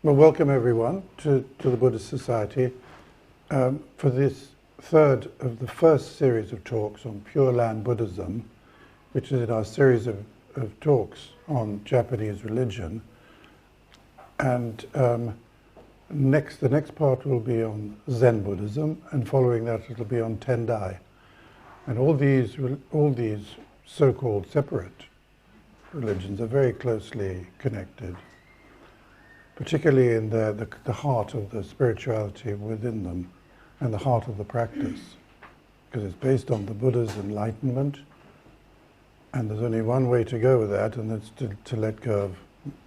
Well, welcome everyone to the Buddhist Society for this third of the first series of talks on Pure Land Buddhism, which is in our series of talks on Japanese religion. And the next part will be on Zen Buddhism, and following that it'll be on Tendai. And all these so-called separate religions are very closely connected, particularly in the heart of the spirituality within them and the heart of the practice, because it's based on the Buddha's enlightenment, and there's only one way to go with that, and that's to let go of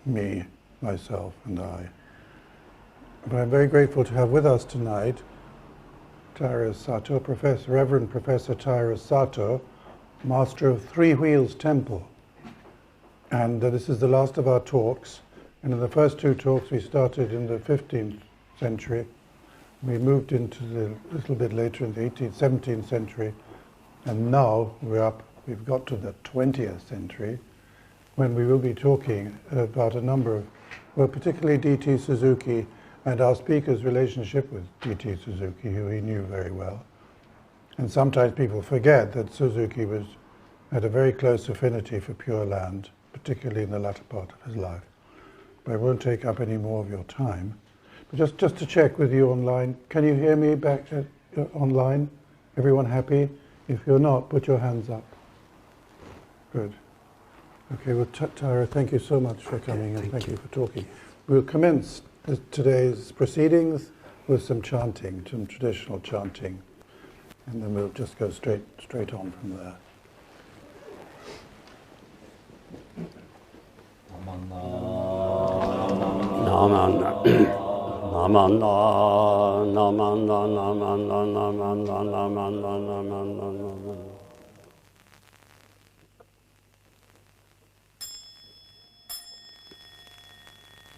me, myself, and I. But I'm very grateful to have with us tonight Taira Sato, Reverend Professor Taira Sato, Master of Three Wheels Temple. And this is the last of our talks. And in the first two talks we started in the 15th century. We moved into the little bit later in the 18th, 17th century. And now we've got to the 20th century, when we will be talking about a number of, well, particularly D.T. Suzuki and our speaker's relationship with D.T. Suzuki, who he knew very well. And sometimes people forget that Suzuki had a very close affinity for Pure Land, particularly in the latter part of his life. But I won't take up any more of your time. But just to check with you online, can you hear me back online? Everyone happy? If you're not, put your hands up. Good. Okay, well, Taira, thank you so much for coming, and thank you for talking. We'll commence today's proceedings with some chanting, some traditional chanting, and then we'll just go straight on from there.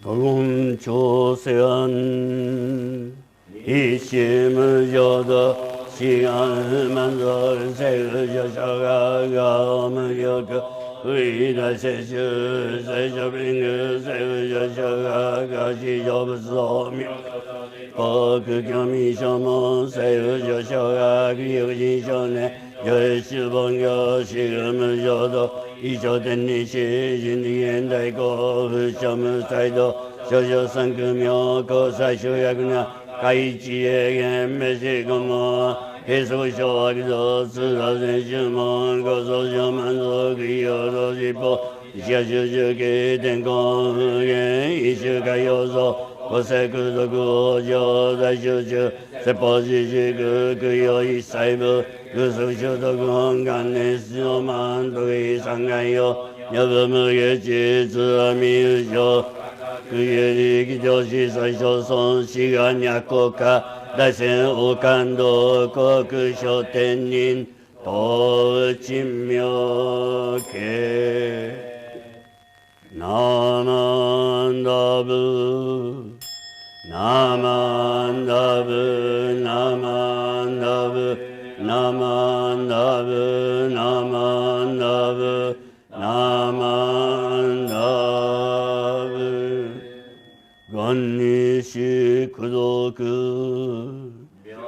Gom Chosean Ishim Jōdo Shinran Shoninwritten Uida Seshu Seshabringa Sevu Shaka Shi Jobasomi Boku Kyami Shamo Sevu Shaka Kyojin Shone Yoshibongo Shigam Jodo Isho Tannishō Jindien Daiko Shamu Saido Shosho Sankumyo Kosashu Yakuna Kaichi Egen Meshikomo Hesu Shoakido Tsudazen Shumon Gozo Shomanzo Kyoto Shippo Shashu Shuki Tenko Gen Ishu Kayozo Koseku Doku Ojo Daishu Shu Seppo Shishiku Kuyo Isaibu Kusu Shutoku Hongan Nesu Man Tui Sangayo Nyabumu Yechi Tsurami Usho Kuyeri Kijoshi Saisho Son Shiga Nyakoka Daisen Okando Koku Shotenin To Chimmyo Ke Namandabu Namandabu Namandabu Namandabu Namandabu Namandabu Gonnishi Kudoku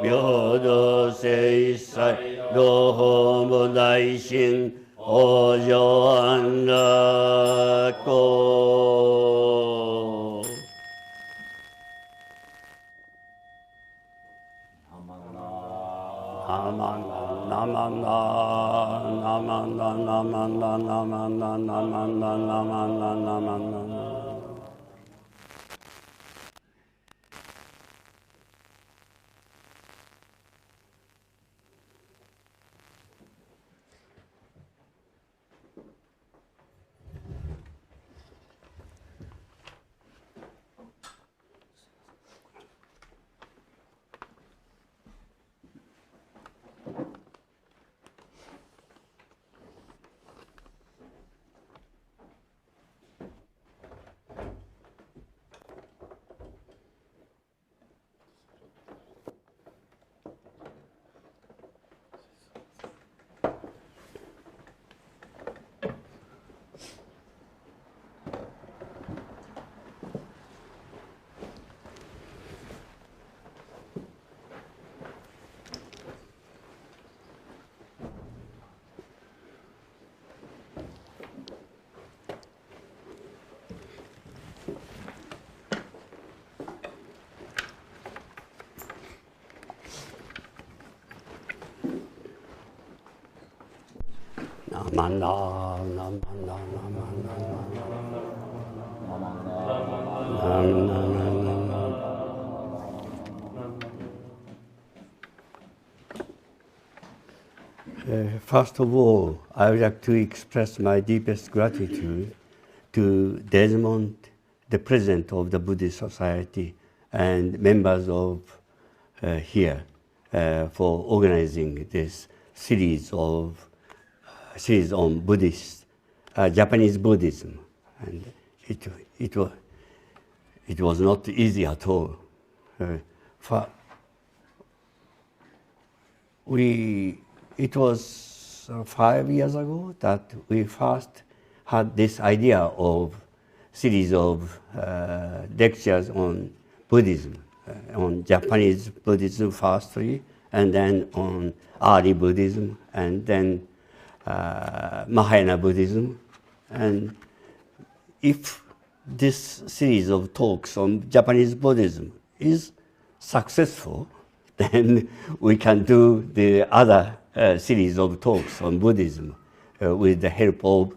Myodo Seisai Doho Bodaishin Ojo Andako First of all, I would like to express my deepest gratitude to Desmond, the president of the Buddhist Society, and members of here for organizing this series on Buddhist, Japanese Buddhism, and it was not easy at all. It was 5 years ago that we first had this idea of series of lectures on Buddhism, on Japanese Buddhism firstly, and then on early Buddhism, and then Mahayana Buddhism. And if this series of talks on Japanese Buddhism is successful, then we can do the other series of talks on Buddhism with the help of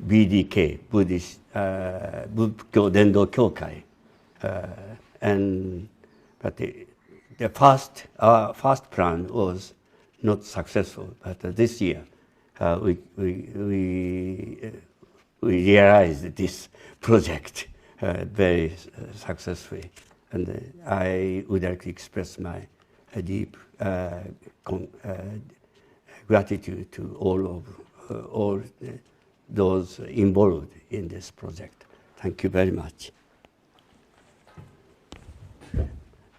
BDK, Buddhist Bukkyo Dendo Kyokai. But our first plan was not successful. But this year, we realized this project very successfully, and I would like to express my deep gratitude to all those involved in this project. Thank you very much.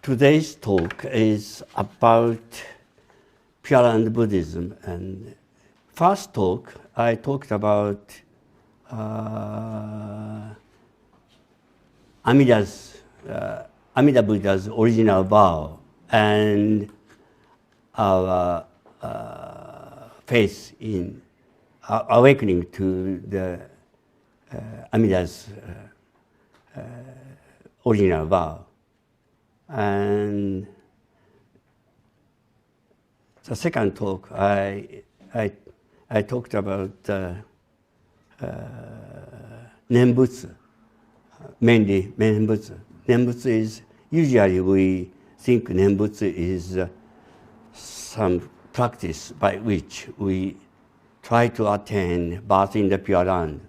Today's talk is about Pure Land Buddhism, and first talk I talked about Amida Buddha's original vow and our faith in awakening to the Amida's original vow. And the second talk, I talked about Nenbutsu, mainly Nenbutsu. Nenbutsu is, usually we think Nenbutsu is some practice by which we try to attain birth in the Pure Land.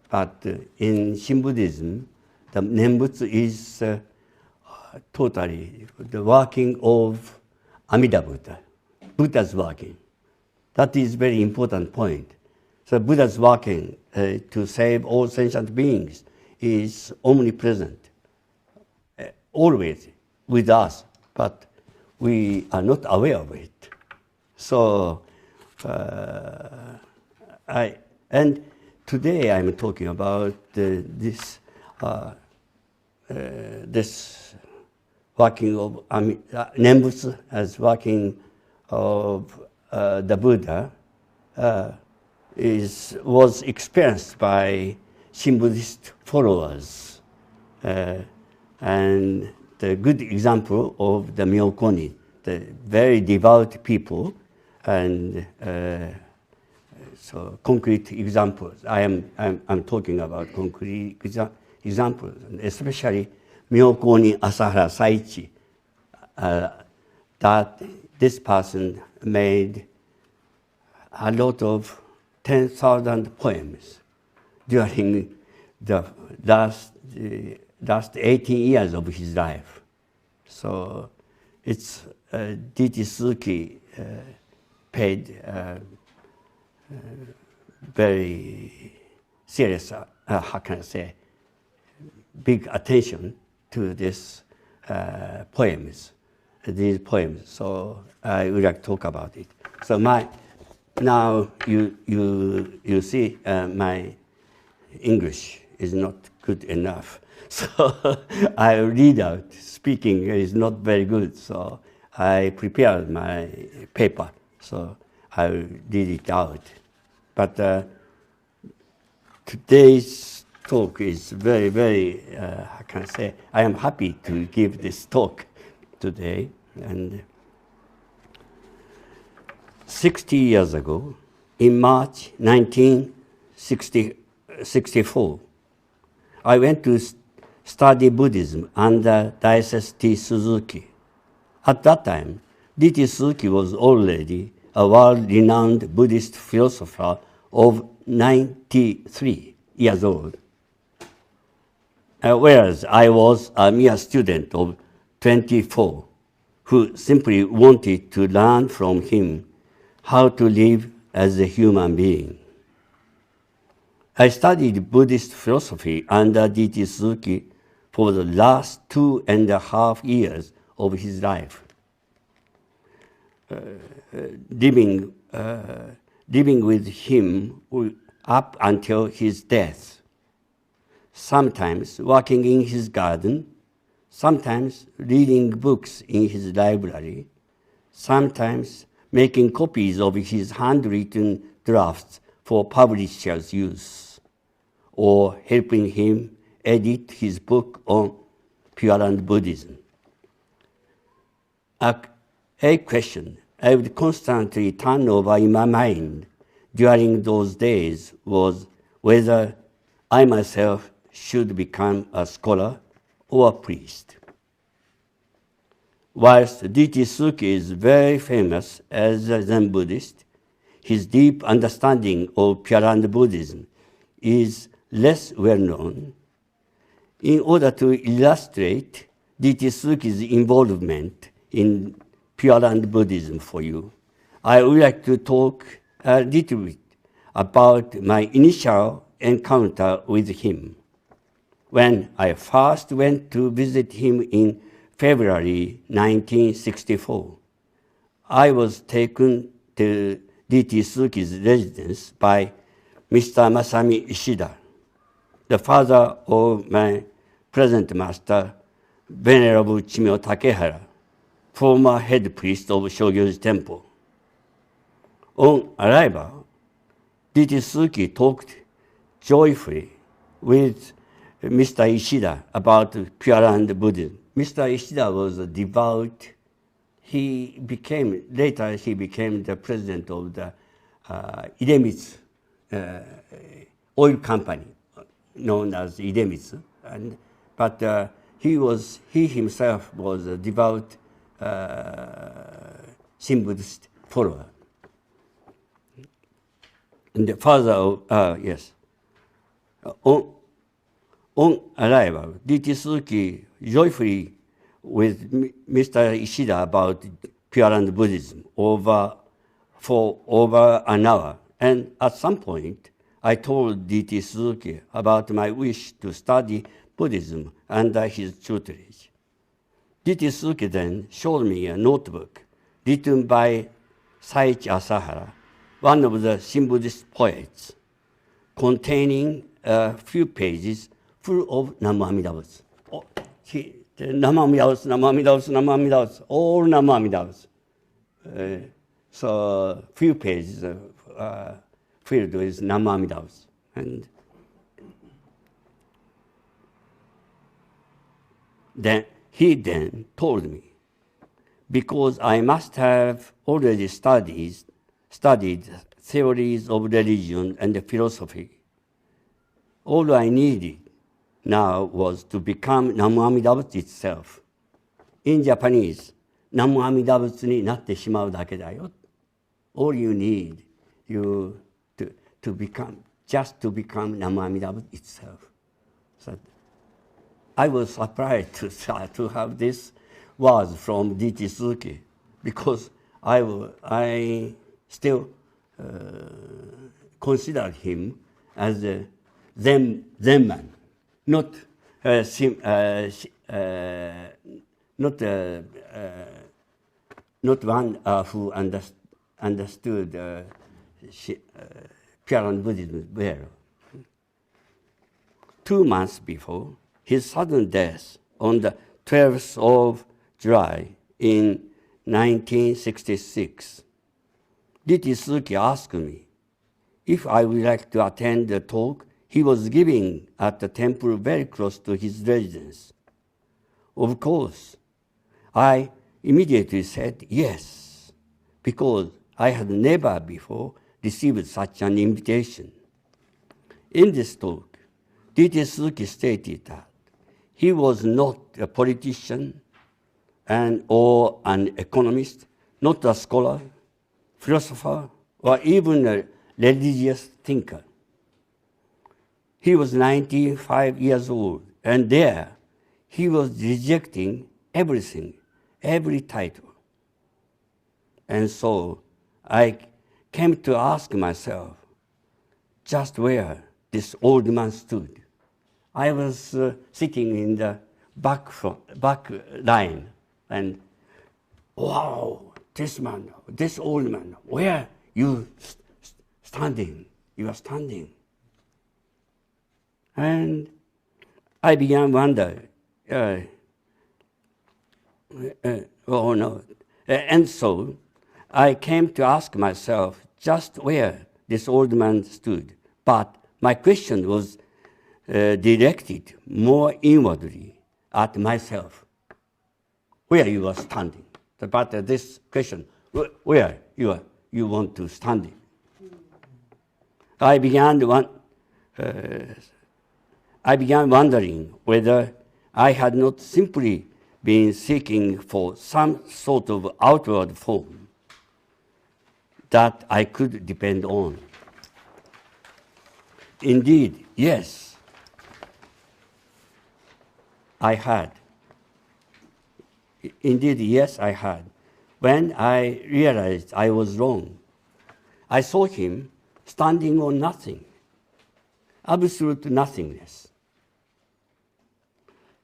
But in Shin Buddhism, the Nenbutsu is totally the working of Amida Buddha, Buddha's working. That is very important point. So Buddha's working to save all sentient beings is omnipresent, always with us, but we are not aware of it. So, and today I'm talking about this working of Nenbutsu as working of the Buddha was experienced by Shin Buddhist followers, and the good example of the Myōkōnin, the very devout people, and so concrete examples. I'm talking about concrete examples, especially Myōkōnin Asahara Saichi, that this person made a lot of 10,000 poems during the last 18 years of his life. So it's D.T. Suzuki paid very serious, how can I say, big attention to these poems. So I would like to talk about it. So now you see my English is not good enough. So I read out, speaking is not very good. So I prepared my paper. So I read it out. But today's talk is very, very, how can I say, I am happy to give this talk today. And 60 years ago, in March 1964, I went to study Buddhism under Diocese T. Suzuki. At that time, D.T. Suzuki was already a world-renowned Buddhist philosopher of 93 years old, whereas I was a mere student of 24 who simply wanted to learn from him how to live as a human being. I studied Buddhist philosophy under D.T. Suzuki for the last 2.5 years of his life, living with him up until his death, sometimes working in his garden, sometimes reading books in his library, sometimes making copies of his handwritten drafts for publishers' use, or helping him edit his book on Pure Land Buddhism. A question I would constantly turn over in my mind during those days was whether I myself should become a scholar or a priest. Whilst D.T. Suzuki is very famous as a Zen Buddhist, his deep understanding of Pure Land Buddhism is less well known. In order to illustrate D.T. Suzuki's involvement in Pure Land Buddhism for you, I would like to talk a little bit about my initial encounter with him. When I first went to visit him in February 1964, I was taken to D.T. Suzuki's residence by Mr. Masami Ishida, the father of my present master, Venerable Kemmyo Taira, former head priest of Shogyoji Temple. On arrival, D.T. Suzuki talked joyfully with Mr. Ishida about Pure Land Buddhism. Mr. Ishida was a devout. Later he became the president of the Idemitsu oil company, known as Idemitsu. But he himself was a devout Shin Buddhist follower. And the father of, yes. On arrival, D.T. Suzuki joyfully with Mr. Ishida about Pure Land Buddhism for over an hour. And at some point, I told D.T. Suzuki about my wish to study Buddhism under his tutelage. D.T. Suzuki then showed me a notebook written by Saichi Asahara, one of the Shin Buddhist poets, containing a few pages full of Namu Amida Butsu. Namu Amida Butsu, Namu Amida Butsu, Namu Amida Butsu, all Namu Amida Butsu. So few pages filled with Namu Amida Butsu. And then he then told me, because I must have already studied theories of religion and philosophy, all I needed now was to become Namu Amida Butsu itself. In Japanese, Namu Amida Butsu ni natte shimau dake da yo. All you need to become Namu Amida Butsu itself. So I was surprised to have this words from D.T. Suzuki, because I still considered him as a Zen man, not one who understood Pure Land Buddhism well. 2 months before his sudden death on the 12th of July in 1966, D.T. Suzuki asked me if I would like to attend the talk he was giving at the temple very close to his residence. Of course, I immediately said yes, because I had never before received such an invitation. In this talk, D.T. Suzuki stated that he was not a politician or an economist, not a scholar, philosopher, or even a religious thinker. He was 95 years old, and there he was rejecting everything, every title. And so I came to ask myself just where this old man stood. I was sitting in the back line, and wow, this man, this old man, where you standing? You are standing. And I began wonder, and so I came to ask myself just where this old man stood. But my question was directed more inwardly at myself. Where you are standing? But this question, where you want to stand? I began wondering whether I had not simply been seeking for some sort of outward form that I could depend on. Indeed, yes, I had. Indeed, yes, I had. When I realized I was wrong, I saw him standing on nothing, absolute nothingness.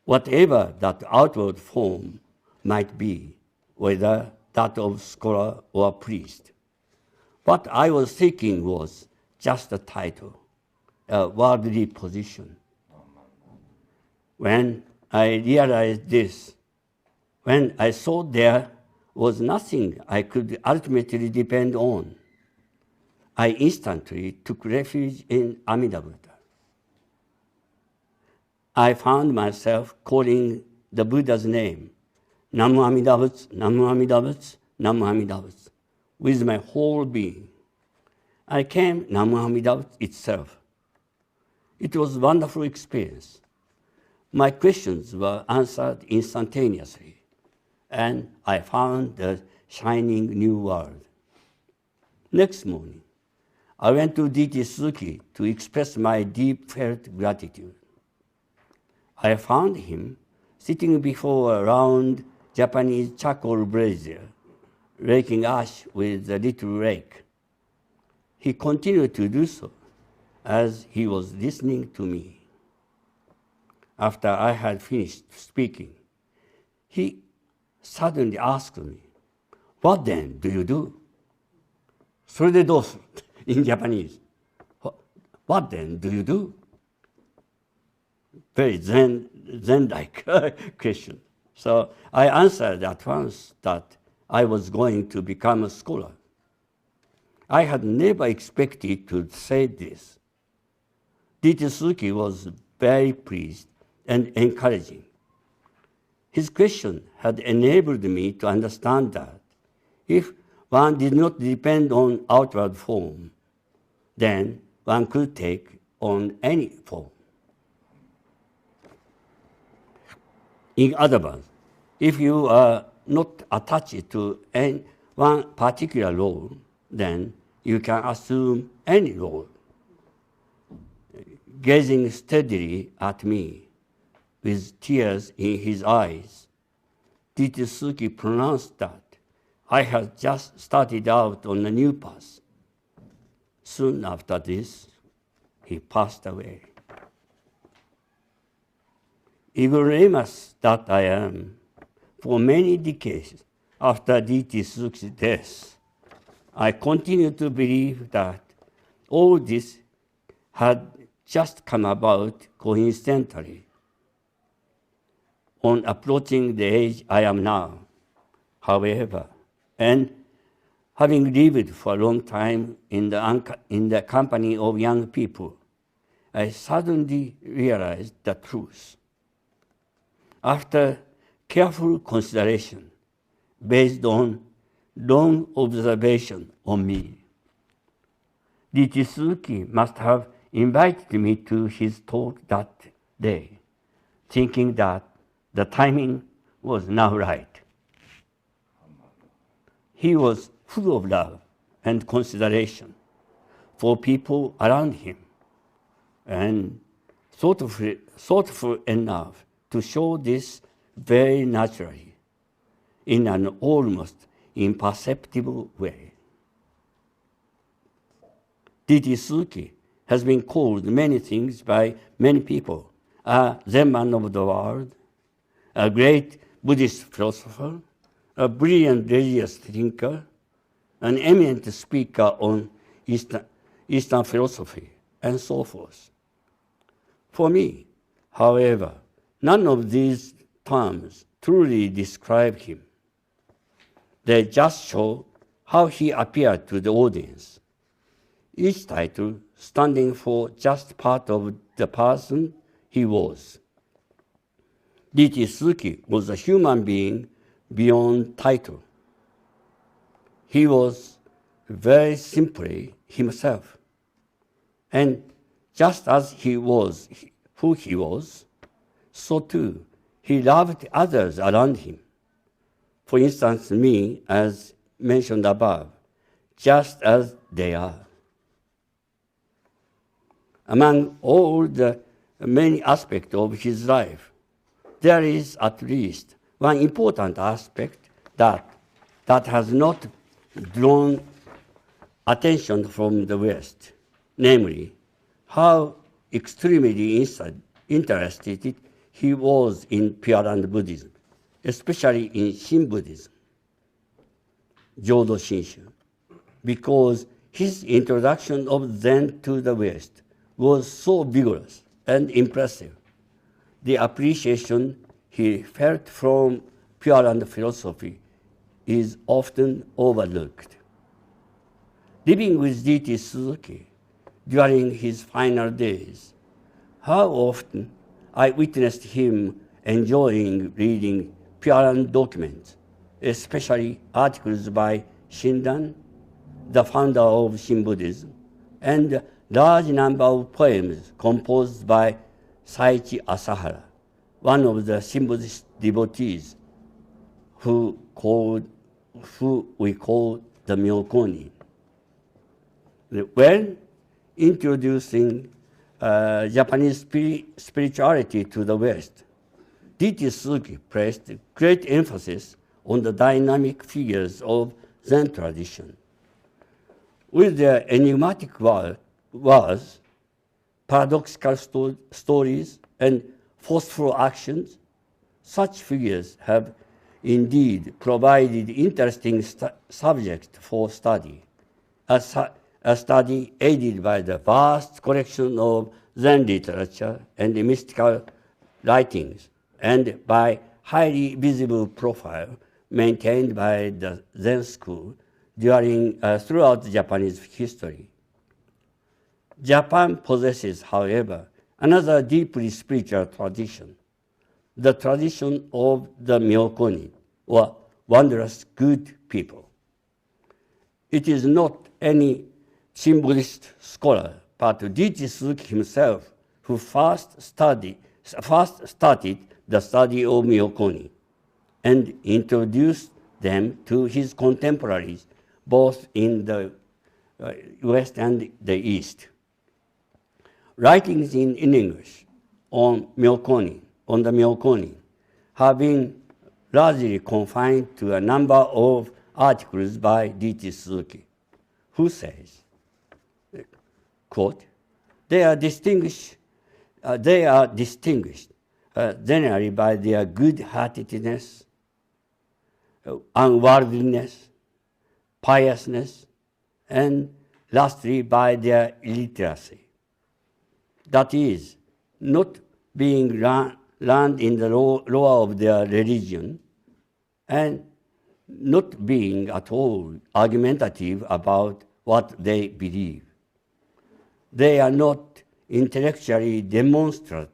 Whatever that outward form might be, whether that of scholar or priest, what I was seeking was just a title, a worldly position. When I realized this, when I saw there was nothing I could ultimately depend on, I instantly took refuge in Amida Buddha. I found myself calling the Buddha's name, Namu Amida Butsu, Namu Amida Butsu, Namu Amida Butsu, with my whole being. I came Namu Amida Butsu itself. It was a wonderful experience. My questions were answered instantaneously, and I found the shining new world. Next morning, I went to D.T. Suzuki to express my deep-felt gratitude. I found him sitting before a round Japanese charcoal brazier, raking ash with a little rake. He continued to do so as he was listening to me. After I had finished speaking, he suddenly asked me, "What then do you do?" それでどうする? In Japanese. What then do you do? Very Zen-like question. So I answered at once that I was going to become a scholar. I had never expected to say this. D.T. Suzuki was very pleased and encouraging. His question had enabled me to understand that if one did not depend on outward form, then one could take on any form. In other words, if you are not attached to any one particular role, then you can assume any role. Gazing steadily at me, with tears in his eyes, D.T. Suzuki pronounced that I had just started out on a new path. Soon after this, he passed away. Ignoramus that I am, for many decades after D.T. Suzuki's death, I continue to believe that all this had just come about coincidentally. On approaching the age I am now, however, and having lived for a long time in the company of young people, I suddenly realized the truth. After careful consideration, based on long observation on me, D.T. Suzuki must have invited me to his talk that day, thinking that the timing was now right. He was full of love and consideration for people around him, and thoughtful enough to show this very naturally, in an almost imperceptible way. D.T. Suzuki has been called many things by many people: a Zen man of the world, a great Buddhist philosopher, a brilliant religious thinker, an eminent speaker on Eastern philosophy, and so forth. For me, however, none of these terms truly describe him. They just show how he appeared to the audience, each title standing for just part of the person he was. D.T. Suzuki was a human being beyond title. He was very simply himself. And just as he was who he was, so too he loved others around him. For instance, me, as mentioned above, just as they are. Among all the many aspects of his life, there is at least one important aspect that has not drawn attention from the West, namely, how extremely interested he was in Pure Land Buddhism, especially in Shin Buddhism, Jōdo Shinshū, because his introduction of Zen to the West was so vigorous and impressive. The appreciation he felt from Pure Land philosophy is often overlooked. Living with D.T. Suzuki during his final days, how often I witnessed him enjoying reading Pure Land documents, especially articles by Shinran, the founder of Shin Buddhism, and a large number of poems composed by Saichi Asahara, one of the Shin Buddhist devotees who we call the Myōkōnin. When introducing Japanese spirituality to the West, D.T. Suzuki placed great emphasis on the dynamic figures of Zen tradition. With their enigmatic words, paradoxical stories, and forceful actions, such figures have indeed provided interesting subjects for study, a study aided by the vast collection of Zen literature and mystical writings, and by highly visible profile maintained by the Zen school throughout Japanese history. Japan possesses, however, another deeply spiritual tradition, the tradition of the Myōkōnin, or wondrous good people. It is not any Shin Buddhist scholar, but D.T. Suzuki himself, who first started the study of Myōkōnin and introduced them to his contemporaries, both in the West and the East. Writings in English on the Myōkōnin have been largely confined to a number of articles by D.T. Suzuki, who says, quote, they are distinguished generally by their good-heartedness, unworldliness, piousness, and lastly by their illiteracy. That is, not being learned in the law of their religion, and not being at all argumentative about what they believe. They are not intellectually demonstrative.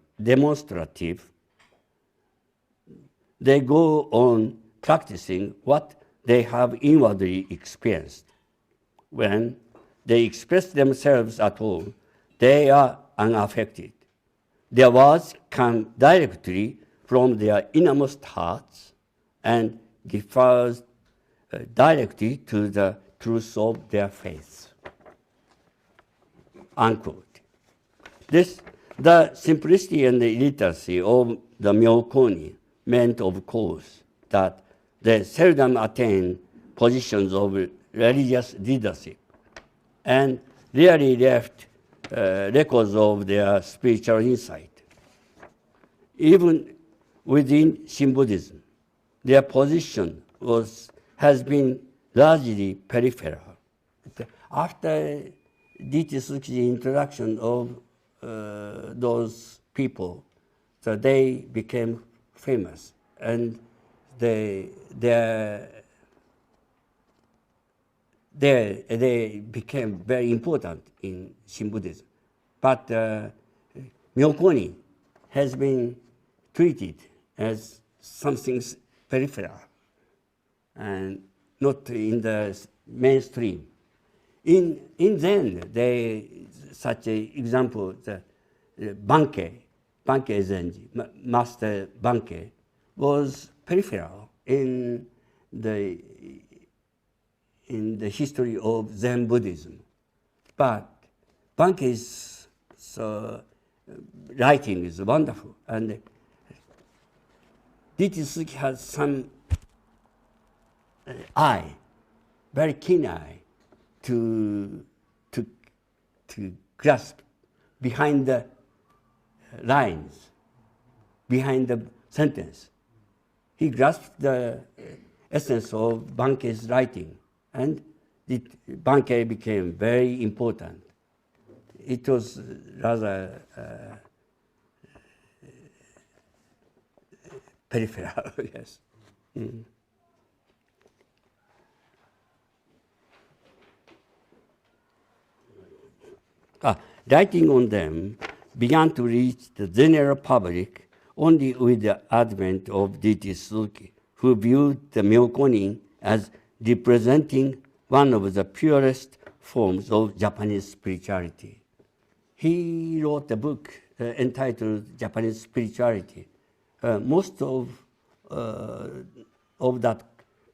They go on practicing what they have inwardly experienced. When they express themselves at all, they are unaffected. Their words come directly from their innermost hearts and refers directly to the truth of their faith. Unquote. The simplicity and the illiteracy of the Myōkōnin meant, of course, that they seldom attain positions of religious leadership and rarely left records of their spiritual insight. Even within Shin Buddhism, their position has been largely peripheral. After D.T. Suzuki's introduction of those people, so they became famous, and they became very important in Shin Buddhism. But Myōkōnin has been treated as something peripheral and not in the mainstream. In Zen, such an example, the Bankei Zenji, Master Bankei, was peripheral in the history of Zen Buddhism. But Bankei's writing is wonderful, and D.T. Suzuki has some very keen eye to grasp behind the lines, behind the sentence. He grasped the essence of Bankei's writing, and Bankei became very important. It was rather peripheral, yes. Mm. Writing on them began to reach the general public only with the advent of D.T. Suzuki, who viewed the Myōkōnin as representing one of the purest forms of Japanese spirituality. He wrote a book entitled Japanese Spirituality. Most of that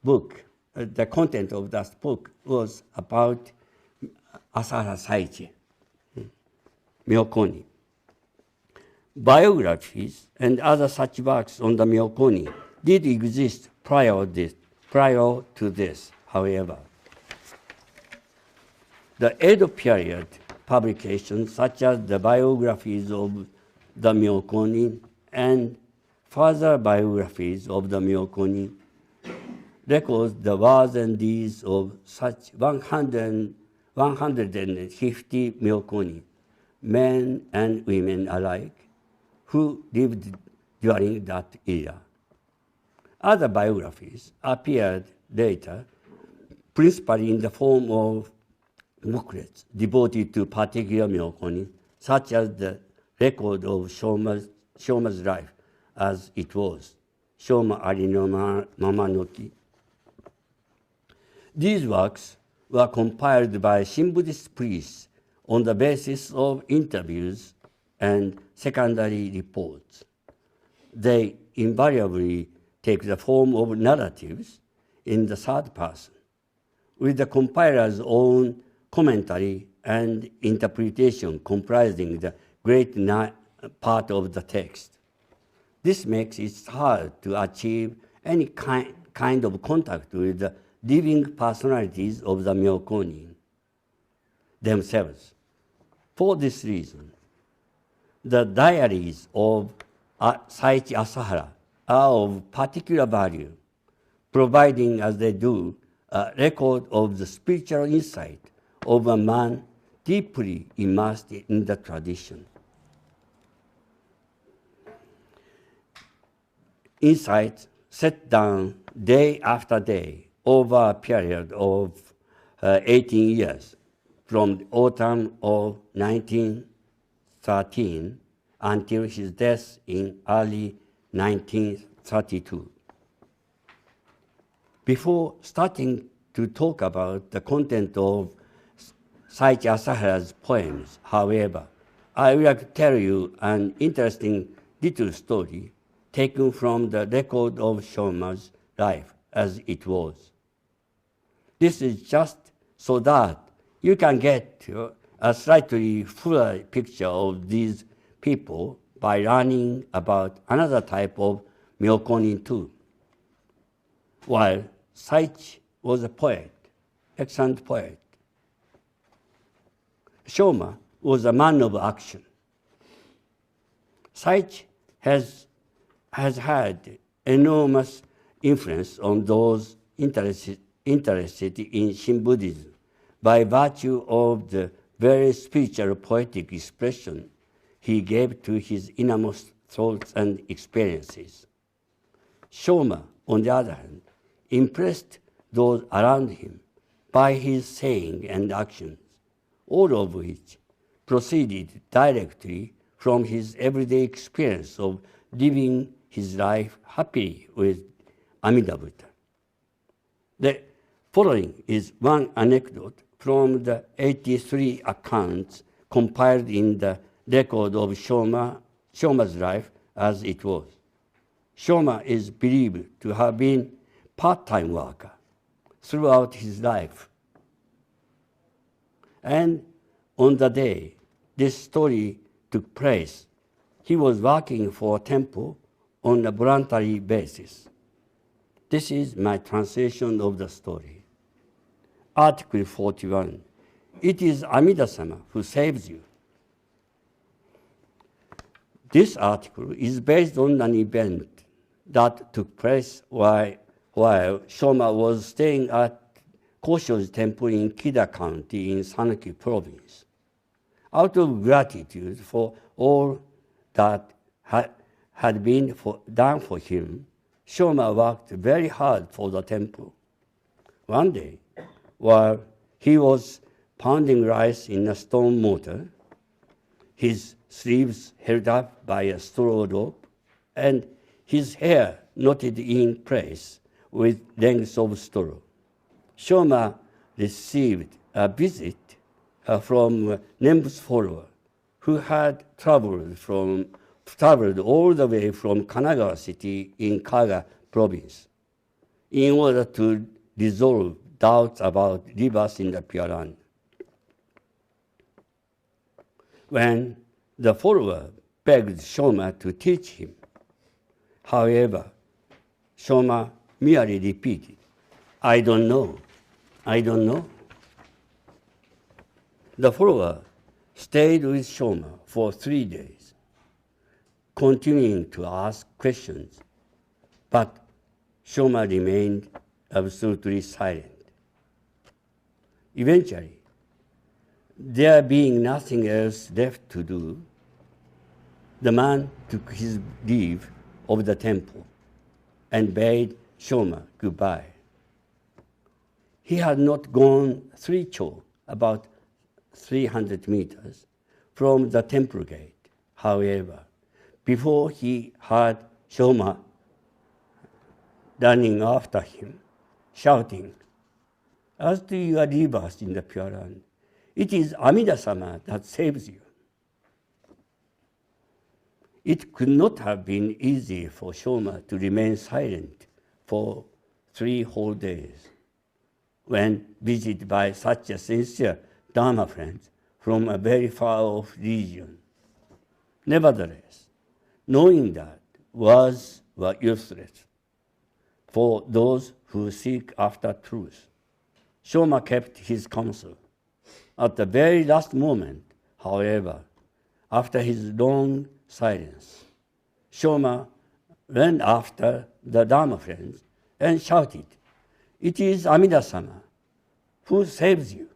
book, the content of that book was about Asahara Saichi, Myōkōnin. Biographies and other such works on the Myōkōnin did exist prior to this, however. The Edo period publications, such as the biographies of the Myōkōnin and further biographies of the Myōkōnin, records the words and deeds of such 150 Myōkōnin, men and women alike, who lived during that era. Other biographies appeared later, principally in the form of booklets devoted to particular Myōkōnin, such as the record of Shoma's life as it was, Shoma Ari no Mamanoki. These works were compiled by Shin Buddhist priests on the basis of interviews and secondary reports. They invariably take the form of narratives in the third person, with the compiler's own commentary and interpretation comprising the great part of the text. This makes it hard to achieve any kind of contact with the living personalities of the Myōkōnin themselves. For this reason, the diaries of Saichi Asahara are of particular value, providing, as they do, a record of the spiritual insight of a man deeply immersed in the tradition. Insights set down day after day over a period of 18 years, from the autumn of 1913 until his death in early 1932. Before starting to talk about the content of Saichi Asahara's poems. However, I would like to tell you an interesting little story taken from the record of Shoma's life as it was. This is just so that you can get a slightly fuller picture of these people by learning about another type of Myōkōnin too. While Saichi was a poet, excellent poet, Shoma was a man of action. Saichi has had enormous influence on those interested in Shin Buddhism by virtue of the very spiritual poetic expression he gave to his innermost thoughts and experiences. Shoma, on the other hand, impressed those around him by his saying and actions, all of which proceeded directly from his everyday experience of living his life happily with Amida Buddha. The following is one anecdote from the 83 accounts compiled in the record of Shoma's life as it was. Shoma is believed to have been part-time worker throughout his life. And on the day this story took place, he was working for a temple on a voluntary basis. This is my translation of the story. Article 41. It is Amida-sama who saves you. This article is based on an event that took place while Shoma was staying at Kosho's temple in Kida County in Sanuki province. Out of gratitude for all that had been done for him, Shoma worked very hard for the temple. One day, while he was pounding rice in a stone mortar, his sleeves held up by a straw rope, and his hair knotted in place with lengths of straw, Shoma received a visit from Nenbutsu follower who had traveled all the way from Kanagawa city in Kaga province in order to resolve doubts about rivers in the Pure Land. When the follower begged Shoma to teach him, however, Shoma merely repeated, "I don't know, I don't know." The follower stayed with Shoma for 3 days, continuing to ask questions, but Shoma remained absolutely silent. Eventually, there being nothing else left to do, the man took his leave of the temple and bade Shoma goodbye. He had not gone 3 cho, about 300 meters, from the temple gate, however, before he heard Shoma running after him, shouting, "As to your rivers in the Pure Land, it is Amida-sama that saves you." It could not have been easy for Shoma to remain silent for 3 whole days when visited by such a sincere Dharma friend from a very far-off region. Nevertheless, knowing that words were useless for those who seek after truth, Shoma kept his counsel. At the very last moment, however, after his long silence, Shoma ran after the Dharma friends and shouted, "It is Amida-sama who saves you."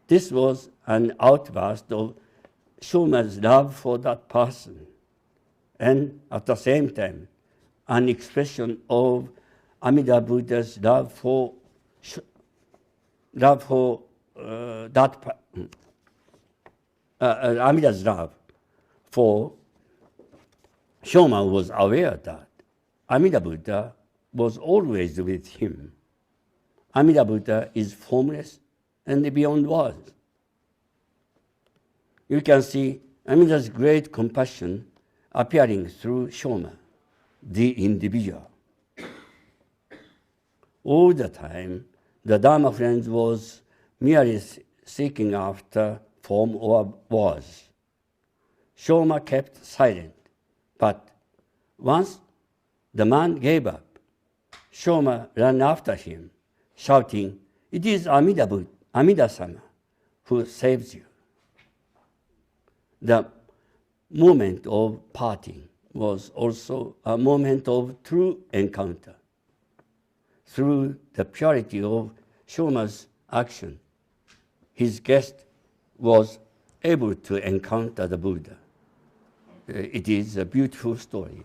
This was an outburst of Shoma's love for that person, and at the same time, an expression of Amida Buddha's love for Amida's love for Shoma was aware that Amida Buddha was always with him. Amida Buddha is formless and beyond words. You can see Amida's great compassion appearing through Shoma, the individual. All the time, the Dharma friend was merely seeking after form or words. Shoma kept silent, but once the man gave up, Shoma ran after him, shouting, "It is Amida-sama who saves you." The moment of parting was also a moment of true encounter. Through the purity of Shoma's action, his guest was able to encounter the Buddha. It is a beautiful story.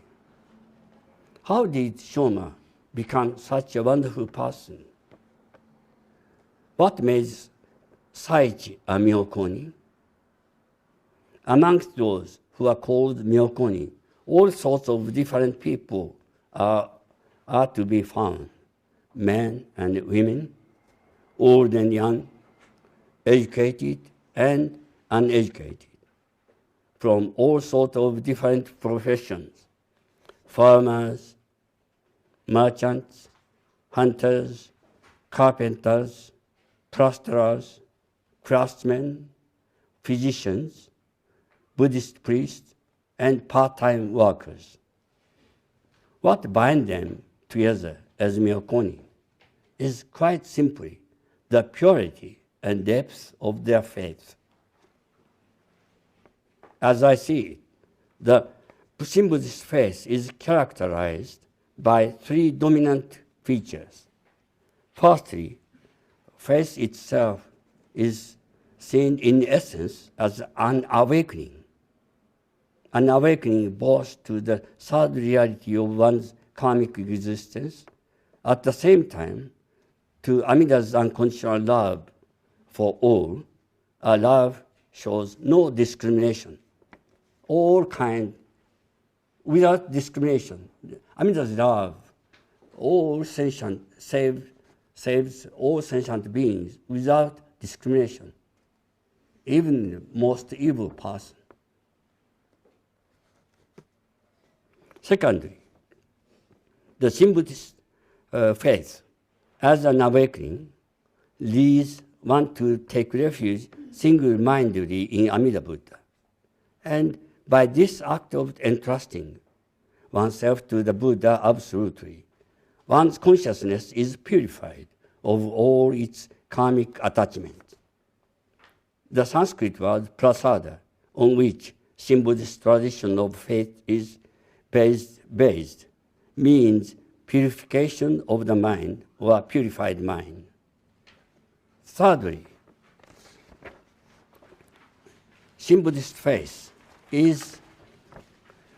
How did Shoma become such a wonderful person? What made Saichi a Myōkōnin? Amongst those who are called Myōkōnin, all sorts of different people are to be found. Men and women, old and young, educated and uneducated, from all sorts of different professions: farmers, merchants, hunters, carpenters, plasterers, craftsmen, physicians, Buddhist priests, and part-time workers. What binds them together as Myōkōnin is quite simply the purity and depth of their faith. As I see it, the Shin Buddhist faith is characterized by three dominant features. Firstly, faith itself is seen in essence as an awakening both to the third reality of one's karmic existence, at the same time to Amida's unconditional love for all. A love shows no discrimination, all kind, without discrimination. Amida's love, all sentient, saves all sentient beings without discrimination, even the most evil person. Secondly, the Shin Buddhist faith, as an awakening, leads one to take refuge single-mindedly in Amida Buddha. And by this act of entrusting oneself to the Buddha absolutely, one's consciousness is purified of all its karmic attachments. The Sanskrit word prasada, on which Shin Buddhist tradition of faith is based, means purification of the mind or purified mind. Thirdly, Shin Buddhist faith is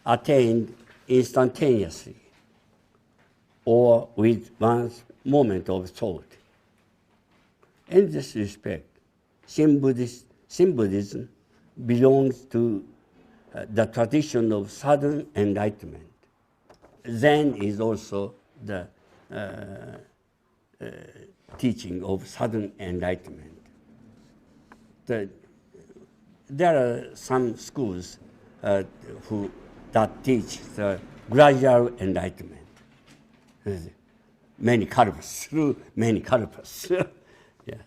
attained instantaneously or with one's moment of thought. In this respect, Shin Buddhism belongs to the tradition of sudden enlightenment. Zen is also the teaching of sudden enlightenment. There are some schools that teach the gradual enlightenment. Many kalpas, through many kalpas. Yeah.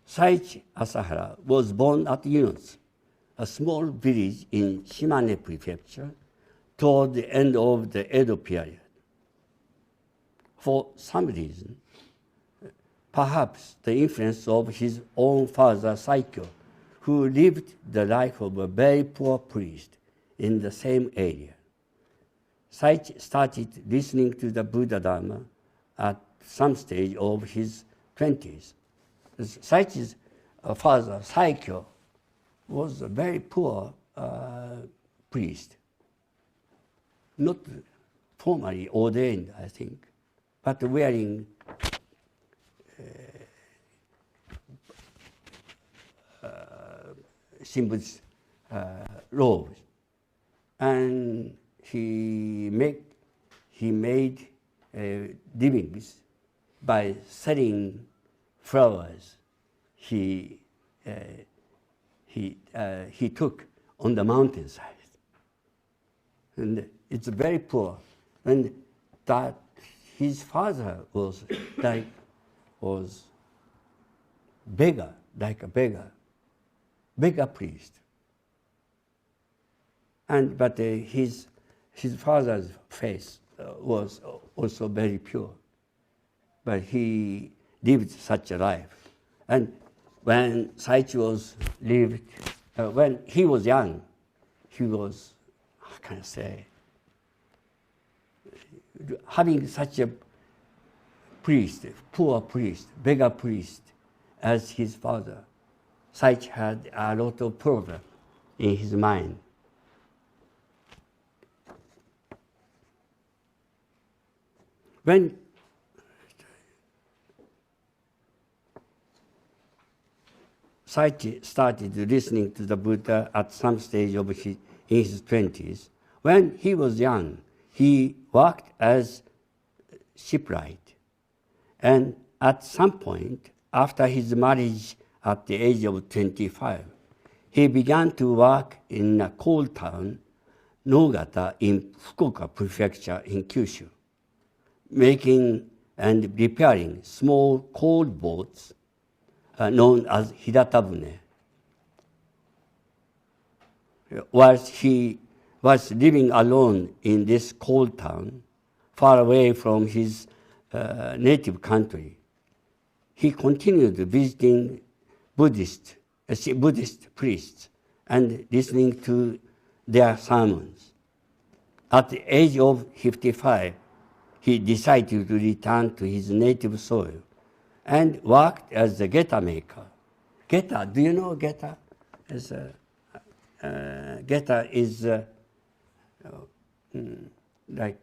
Saichi Asahara was born at Yunotsu, a small village in Shimane Prefecture, toward the end of the Edo period. For some reason, perhaps the influence of his own father, Saikyo, who lived the life of a very poor priest in the same area. Saichi started listening to the Buddha Dharma at some stage of his 20s. Saichi's father, Saikyo, was a very poor priest, not formally ordained, I think, but wearing Shin Buddhist robes. And he made livings by selling flowers he took on the mountainside. And it's very poor. And that his father was beggar, like a beggar priest. But his father's face was also very pure. But he lived such a life. And when Saichi when he was young, he was, how can I say, having such a priest, poor priest, beggar priest, as his father. Saichi had a lot of problems in his mind. When Saichi started listening to the Buddha at some stage in his 20s, when he was young, he worked as shipwright. And at some point, after his marriage at the age of 25, he began to work in a coal town, Nogata, in Fukuoka Prefecture in Kyushu, making and repairing small coal boats known as hiratabune. Whilst he was living alone in this coal town, far away from his native country, he continued visiting Buddhist priests and listening to their sermons. At the age of 55, he decided to return to his native soil and worked as a geta maker. Geta, do you know geta? Geta is like,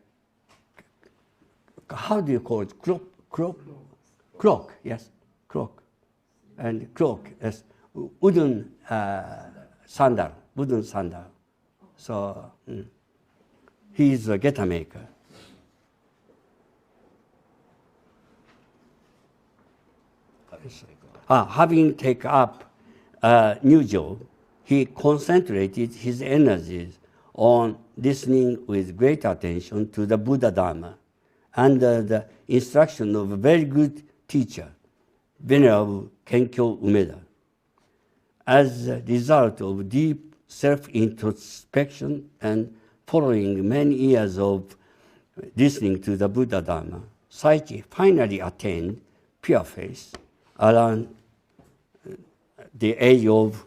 how do you call it? Cloak, yes, cloak. And cloak, yes, wooden sandal. So he is a geta maker. Having taken up a new job, he concentrated his energies on listening with great attention to the Buddha Dharma under the instruction of a very good teacher, Venerable Kemmyo Umeda. As a result of deep self-introspection and following many years of listening to the Buddha Dharma, Saichi finally attained pure faith around the age of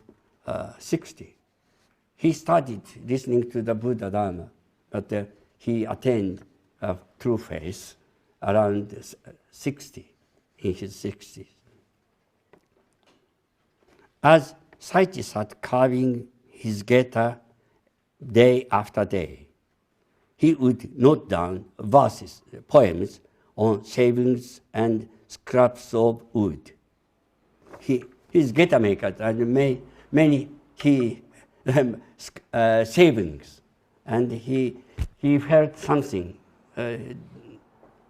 60. He started listening to the Buddha Dharma, but he attained true faith around 60, in his 60s. As Saichi sat carving his geta day after day, he would note down verses, poems on shavings and scraps of wood. He's geta maker and made many savings, and he felt something, and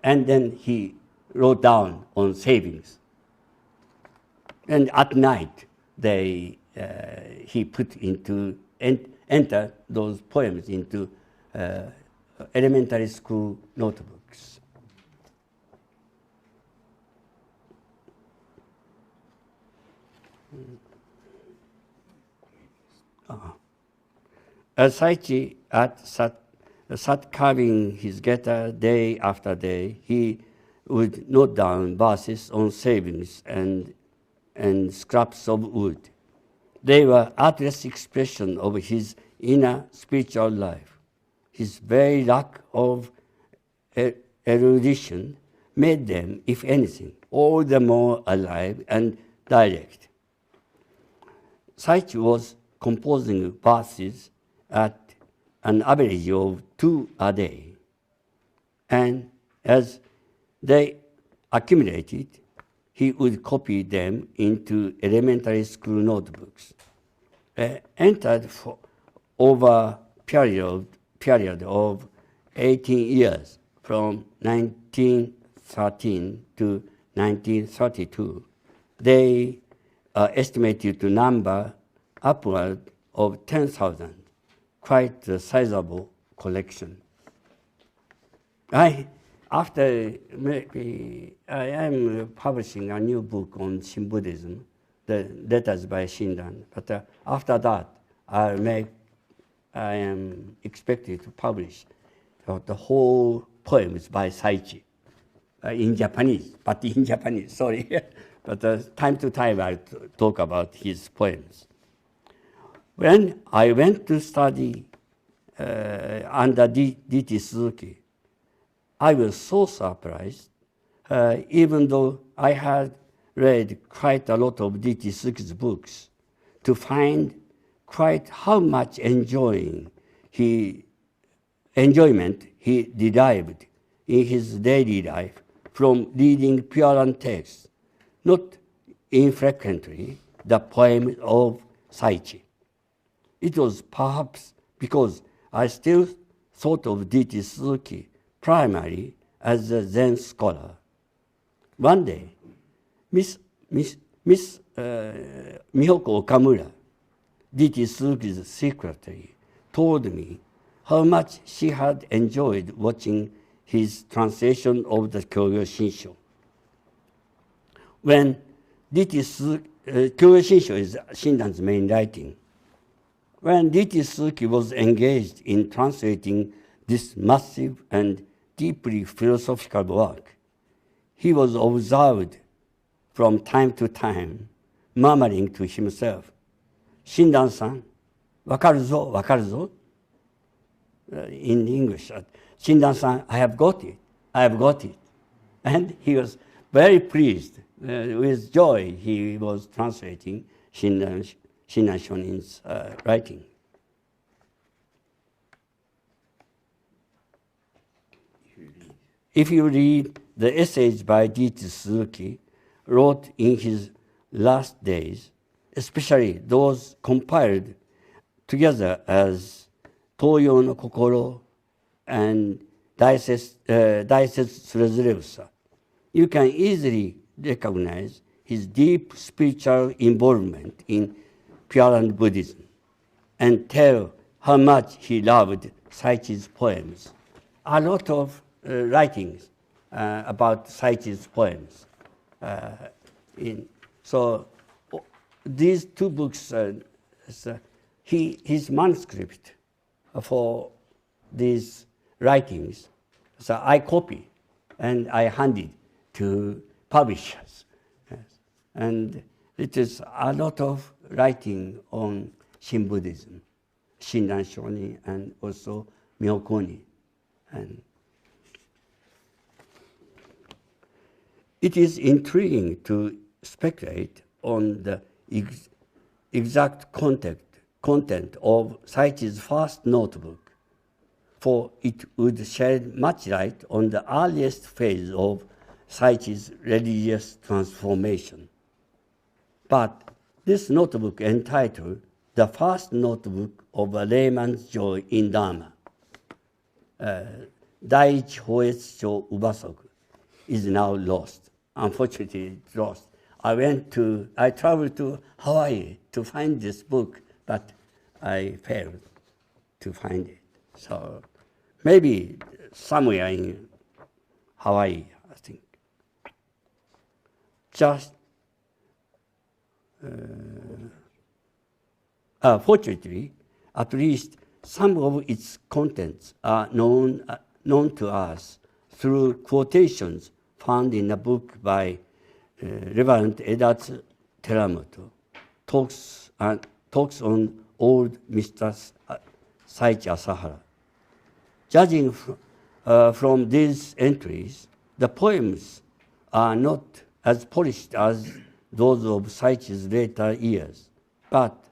then he wrote down on savings. And at night, he put enter those poems into elementary school notebooks. As Saichi sat carving his geta day after day, he would note down verses on savings and scraps of wood. They were artless expression of his inner spiritual life. His very lack of erudition made them, if anything, all the more alive and direct. Saichi was composing verses at an average of 2 a day. And as they accumulated, he would copy them into elementary school notebooks. Entered for over period of 18 years, from 1913 to 1932. They estimated to number upward of 10,000, quite a sizable collection. After maybe I am publishing a new book on Shin Buddhism, the Letters by Shinran, but after that I am expected to publish the whole poems by Saichi in Japanese, sorry. But time to time I talk about his poems. When I went to study under D.T. Suzuki, I was so surprised, even though I had read quite a lot of D.T. Suzuki's books, to find quite how much enjoyment he derived in his daily life from reading Pure Land texts, not infrequently the poems of Saichi. It was perhaps because I still thought of D.T. Suzuki primarily as a Zen scholar. One day, Miss Mihoko Okamura, D.T. Suzuki's secretary, told me how much she had enjoyed watching his translation of the Kemmyo Shinshū. When D.T. Suzuki, Kemmyo Shinshū is Shinran's main writing. When D.T. Suzuki was engaged in translating this massive and deeply philosophical work, he was observed from time to time murmuring to himself, "Shinran-san, wakaru zo, wakaru zo." In English, "Shinran-san, I have got it, I have got it." And he was very pleased. With joy, he was translating Shinran Shonin's writing. If you read the essays by D.T. Suzuki, wrote in his last days, especially those compiled together as Toyo no Kokoro and Daisetsu Surezurebusa, you can easily recognize his deep spiritual involvement in Pure Land Buddhism and tell how much he loved Saichi's poems. A lot of writings about Saichi's poems. So these two books, his manuscript for these writings, so I copy and I handed to publishers. Yes. And it is a lot of writing on Shin Buddhism, Shinran Shonin, and also Myōkōnin. And it is intriguing to speculate on the exact content of Saichi's first notebook, for it would shed much light on the earliest phase of Saichi's religious transformation. But this notebook, entitled "The First Notebook of a Layman's Joy in Dharma," Daiichi Hoetsucho Ubasoku, is now lost. Unfortunately, it's lost. I traveled to Hawaii to find this book, but I failed to find it. So maybe somewhere in Hawaii, I think. Fortunately, at least some of its contents are known to us through quotations found in a book by Reverend Edatsu Teramoto, talks on old Mr. Saichi Asahara. Judging from these entries, the poems are not as polished as those of Saichi's later years, but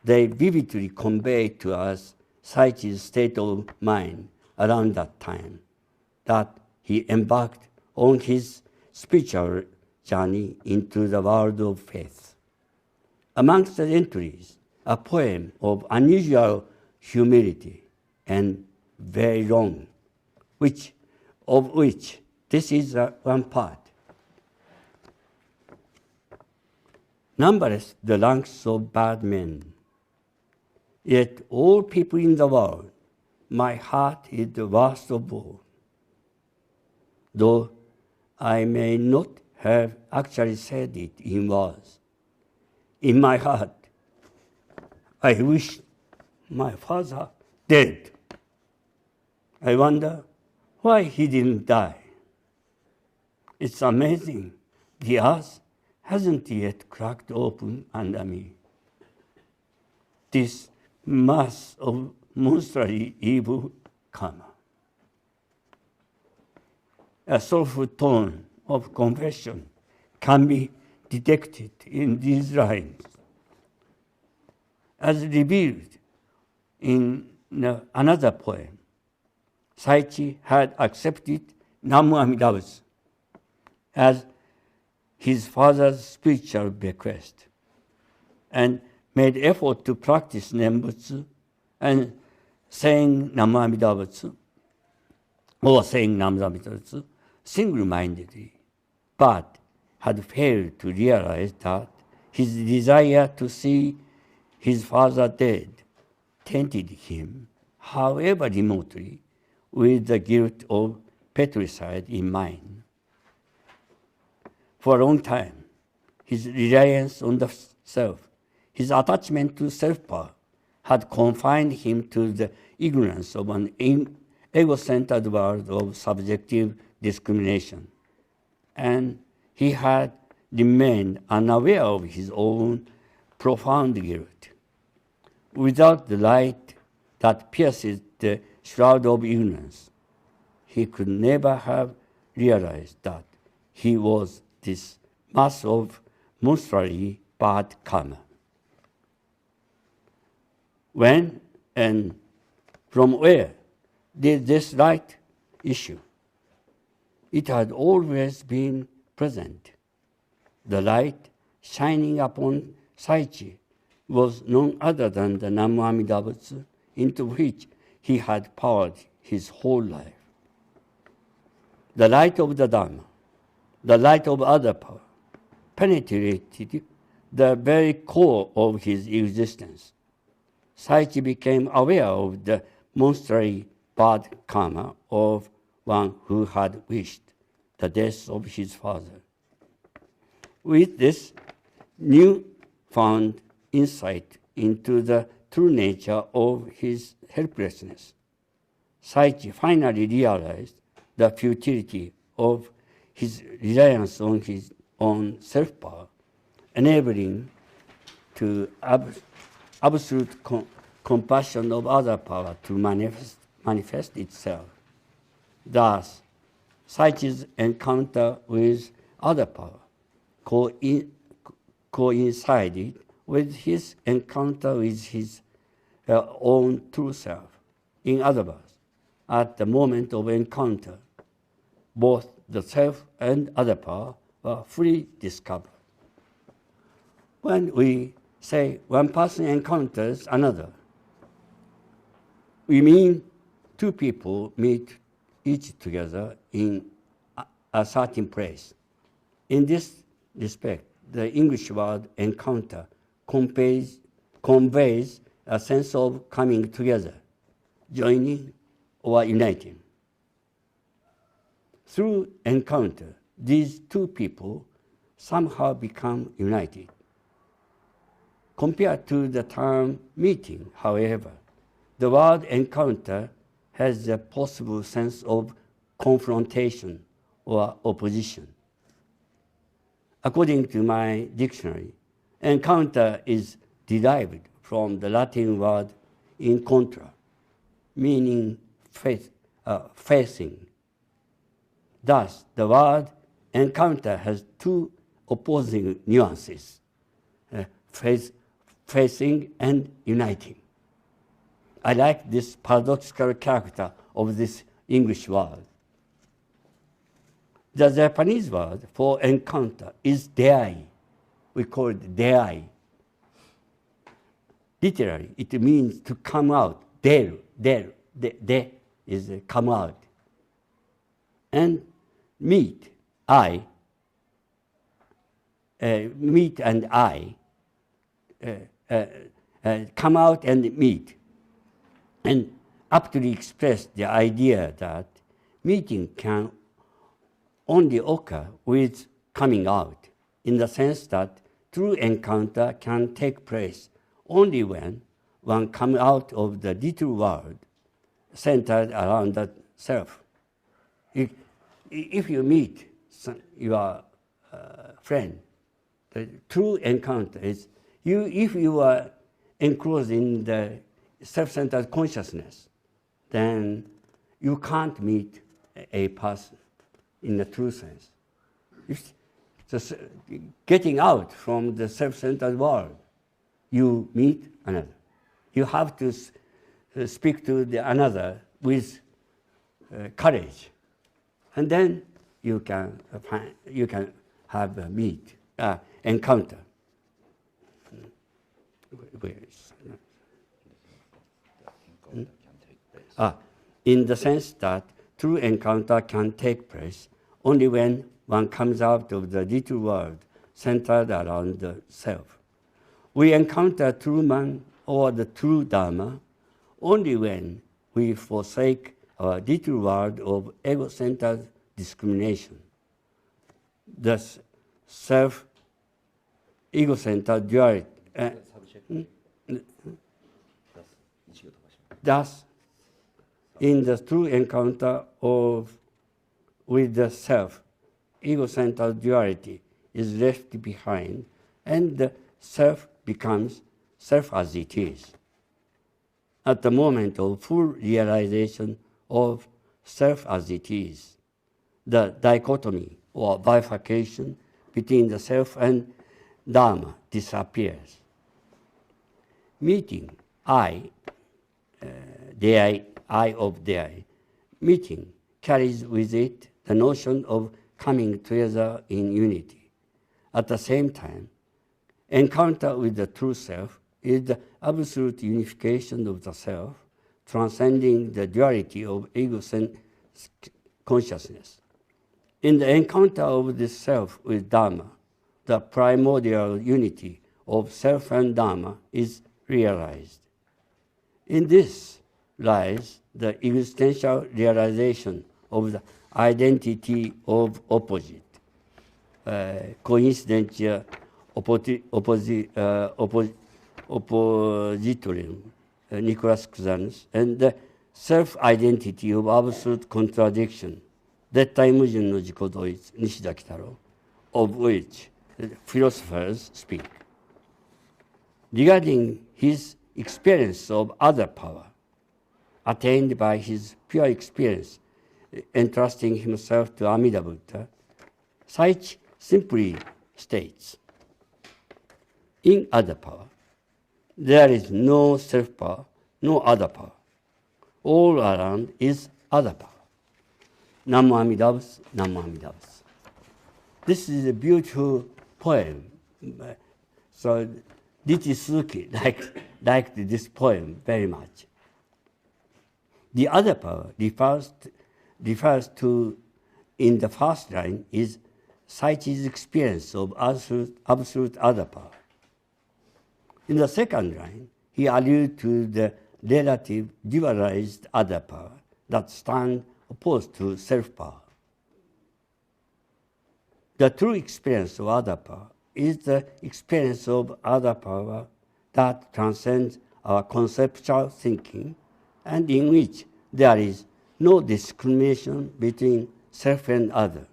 they vividly convey to us Saichi's state of mind around that time, that he embarked on his spiritual journey into the world of faith. Amongst the entries, a poem of unusual humility and very long, of which this is one part. numberless the ranks of bad men. Yet all people in the world, my heart is the worst of all. Though I may not have actually said it in words, in my heart, I wish my father dead. I wonder why he didn't die. It's amazing. The earth hasn't yet cracked open under me. This mass of monstrous evil karma. A soulful tone of confession can be detected in these lines. As revealed in another poem, Saichi had accepted Namu Amida Butsu as his father's spiritual bequest and made effort to practice Nenbutsu and saying Namu Amida Butsu or saying Namu Amida Butsu single-mindedly, but had failed to realize that his desire to see his father dead tainted him, however remotely, with the guilt of patricide in mind. For a long time, his reliance on the self, his attachment to self-power, had confined him to the ignorance of an ego-centered world of subjective discrimination, and he had remained unaware of his own profound guilt. Without the light that pierces the shroud of ignorance, he could never have realized that he was this mass of monstrosity bad karma. When and from where did this light issue? It had always been present. The light shining upon Saichi was none other than the Namu Amida Butsu into which he had poured his whole life. The light of the Dharma, the light of other power, penetrated the very core of his existence. Saichi became aware of the monstrous bad karma of one who had wished the death of his father. With this newfound insight into the true nature of his helplessness, Saichi finally realized the futility of his reliance on his own self-power, enabling to absolute compassion of other power to manifest itself. Thus, Saichi's encounter with other power coincided with his encounter with his own true self. In other words, at the moment of encounter, both the self and other power were fully discovered. When we say one person encounters another, we mean two people meet each together in a certain place. In this respect, the English word encounter conveys a sense of coming together, joining or uniting. Through encounter, these two people somehow become united. Compared to the term meeting, however, the word encounter has a possible sense of confrontation or opposition. According to my dictionary, encounter is derived from the Latin word incontra, meaning facing. Thus, the word encounter has two opposing nuances, facing and uniting. I like this paradoxical character of this English word. The Japanese word for encounter is deai. We call it deai. Literally, it means to come out. De is come out. And meet, I, meet and I come out and meet, and aptly express the idea that meeting can only occur with coming out, in the sense that true encounter can take place only when one comes out of the little world centered around the self. If you meet your friend, the true encounter is if you are enclosed in the self-centered consciousness, then you can't meet a person in the true sense. If just getting out from the self-centered world, you meet another. You have to speak to the another with courage, and then you can have a encounter. In the sense that true encounter can take place only when one comes out of the little world centered around the self. We encounter true man or the true Dharma only when we forsake our little world of ego-centered discrimination. Thus, self-ego-centered duality. Thus, in the true encounter with the self, ego-centered duality is left behind, and the self becomes self as it is. At the moment of full realization of self as it is, the dichotomy or bifurcation between the self and Dharma disappears. Meeting, I of the I, meeting carries with it the notion of coming together in unity. At the same time, encounter with the true self is the absolute unification of the self, transcending the duality of ego-centered consciousness. In the encounter of this self with Dharma, the primordial unity of self and Dharma is realized. In this lies the existential realization of the identity of opposite, coincidentia oppositorium, Nicholas Cusanus, and the self-identity of absolute contradiction, 絶対矛盾の自己同一、西田喜太郎, of which philosophers speak. Regarding his experience of other power, attained by his pure experience, entrusting himself to Amida Buddha, Saichi simply states, in other power, there is no self-power, no other power. All around is other power. Namo Amida Butsu, Namo Amida Butsu. This is a beautiful poem. So Suzuki liked this poem very much. The other power refers to, in the first line, is Saichi's experience of absolute other power. In the second line, he alludes to the relative dualized other power that stand opposed to self-power. The true experience of other power is the experience of other power that transcends our conceptual thinking and in which there is no discrimination between self and other.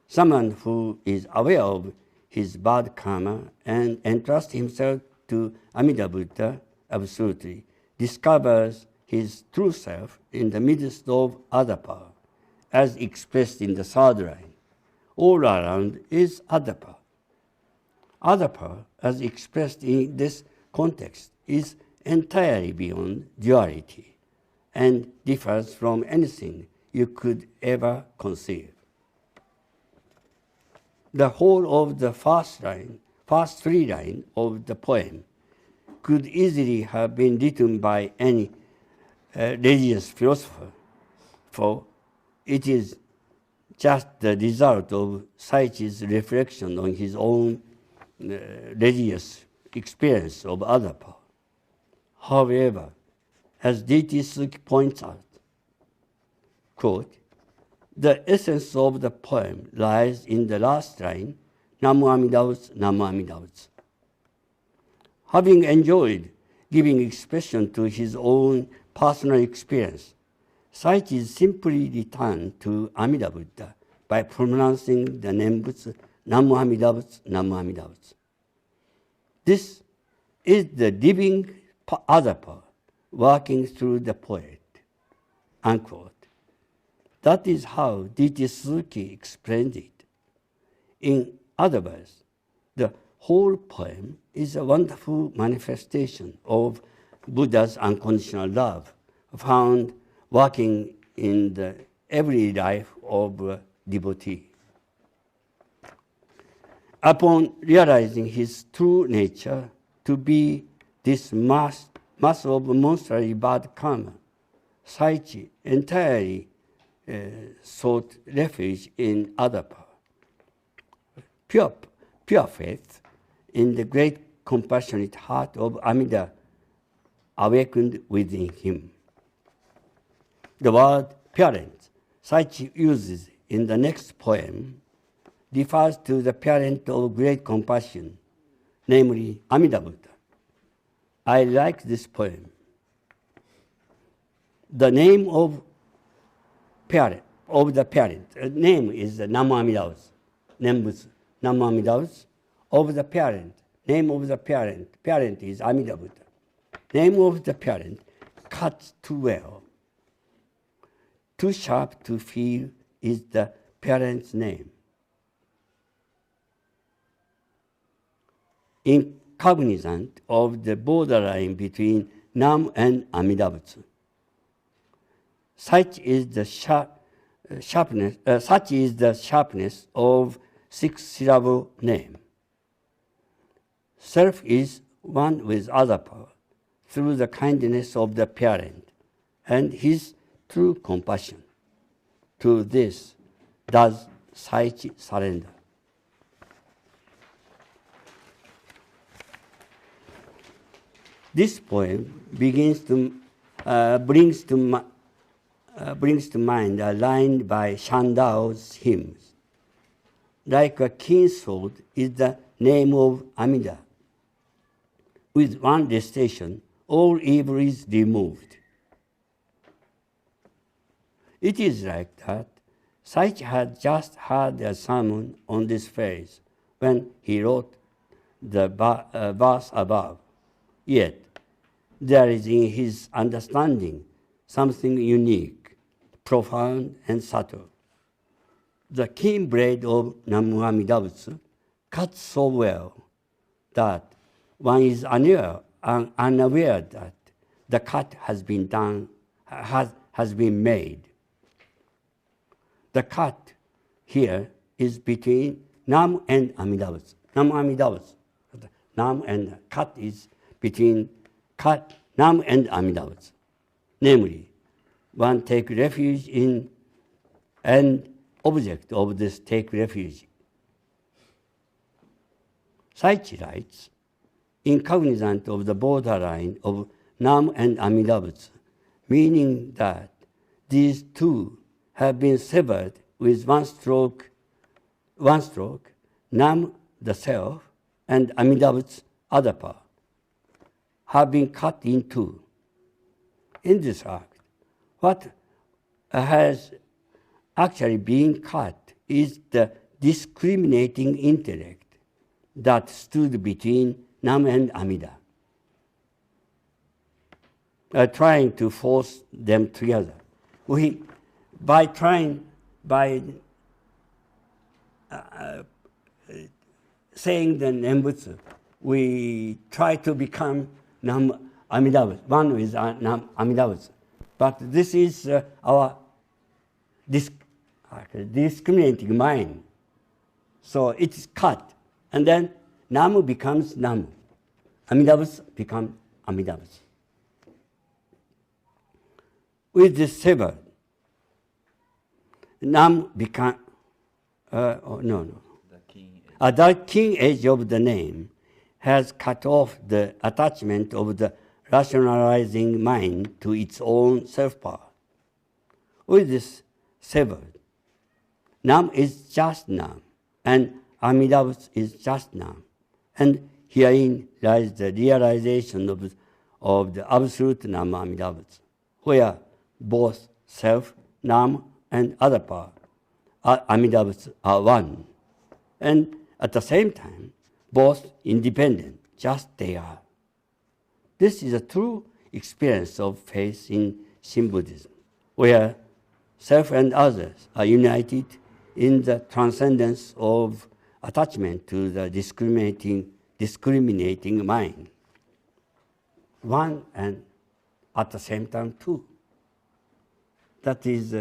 Someone who is aware of his bad karma and entrusts himself to Amida Buddha absolutely discovers his true self in the midst of other power, as expressed in the third line. All around is other power. Other power, as expressed in this context, is entirely beyond duality and differs from anything you could ever conceive. The whole of the first three lines of the poem could easily have been written by any religious philosopher, for it is just the result of Saichi's reflection on his own religious experience of other power. However, as D.T. Suzuki points out, quote, the essence of the poem lies in the last line, Namu Amida Butsu, Namu Amida Butsu. Having enjoyed giving expression to his own personal experience, Saichi simply returned to Amida Buddha by pronouncing the Nenbutsu, Namu Amida Butsu, Namu Amida Butsu. This is the living other power working through the poet, unquote. That is how D.T. Suzuki explained it. In other words, the whole poem is a wonderful manifestation of Buddha's unconditional love, found working in the everyday life of a devotee. Upon realizing his true nature to be this mass of monstrous bad karma, Saichi entirely sought refuge in other power. Pure faith in the great compassionate heart of Amida awakened within him. The word parent Saichi uses in the next poem refers to the parent of great compassion, namely Amida Buddha. I like this poem. The name of the parent, name is Namu Amida Butsu, Nenbutsu, Namu Amida Butsu, of the parent, name of the parent is Amida Buddha. Name of the parent cuts too well. Too sharp to feel is the parent's name. Incognizant of the borderline between Nam and Amida Butsu. Such is the sharpness of six-syllable name. Self is one with other power through the kindness of the parent and his true compassion. To this does Saichi surrender. This poem brings to mind a line by Shandao's hymns. Like a keen sword is the name of Amida. With one recitation, all evil is removed. It is like that. Saichi had just heard a sermon on this phrase when he wrote the verse above. Yet, there is in his understanding something unique, profound, and subtle. The keen blade of Namu Amida Butsu cuts so well that one is unaware that the cut has been made. The cut here is between Nam and Amida Butsu. Nam Amida Butsu. Nam and cut is between Nam and Amida Butsu. Namely, one take refuge in an object of this take refuge. Saichi writes, incognizant of the borderline of Nam and Amida Butsu, meaning that these two have been severed with one stroke, Nam the self and Amida Butsu other power, have been cut in two. In this act, what has actually been cut is the discriminating intellect that stood between Nam and Amida, trying to force them together. By saying the Nenbutsu, we try to become Nam Amida Butsu, one with Nam Amida Butsu. But this is our discriminating mind. So it's cut, and then Namu becomes Namu. Amida Butsu becomes Amida Butsu. With this severed, Nam No. The keen edge of the name has cut off the attachment of the rationalizing mind to its own self-power. With this severed, Nam is just Nam, and Amida is just Nam. And herein lies the realization of the absolute Nam Amida, where both self, Nam, and other power, Amida, are one. And at the same time, both independent, just they are. This is a true experience of faith in Shin Buddhism, where self and others are united in the transcendence of attachment to the discriminating mind. One and at the same time two. That is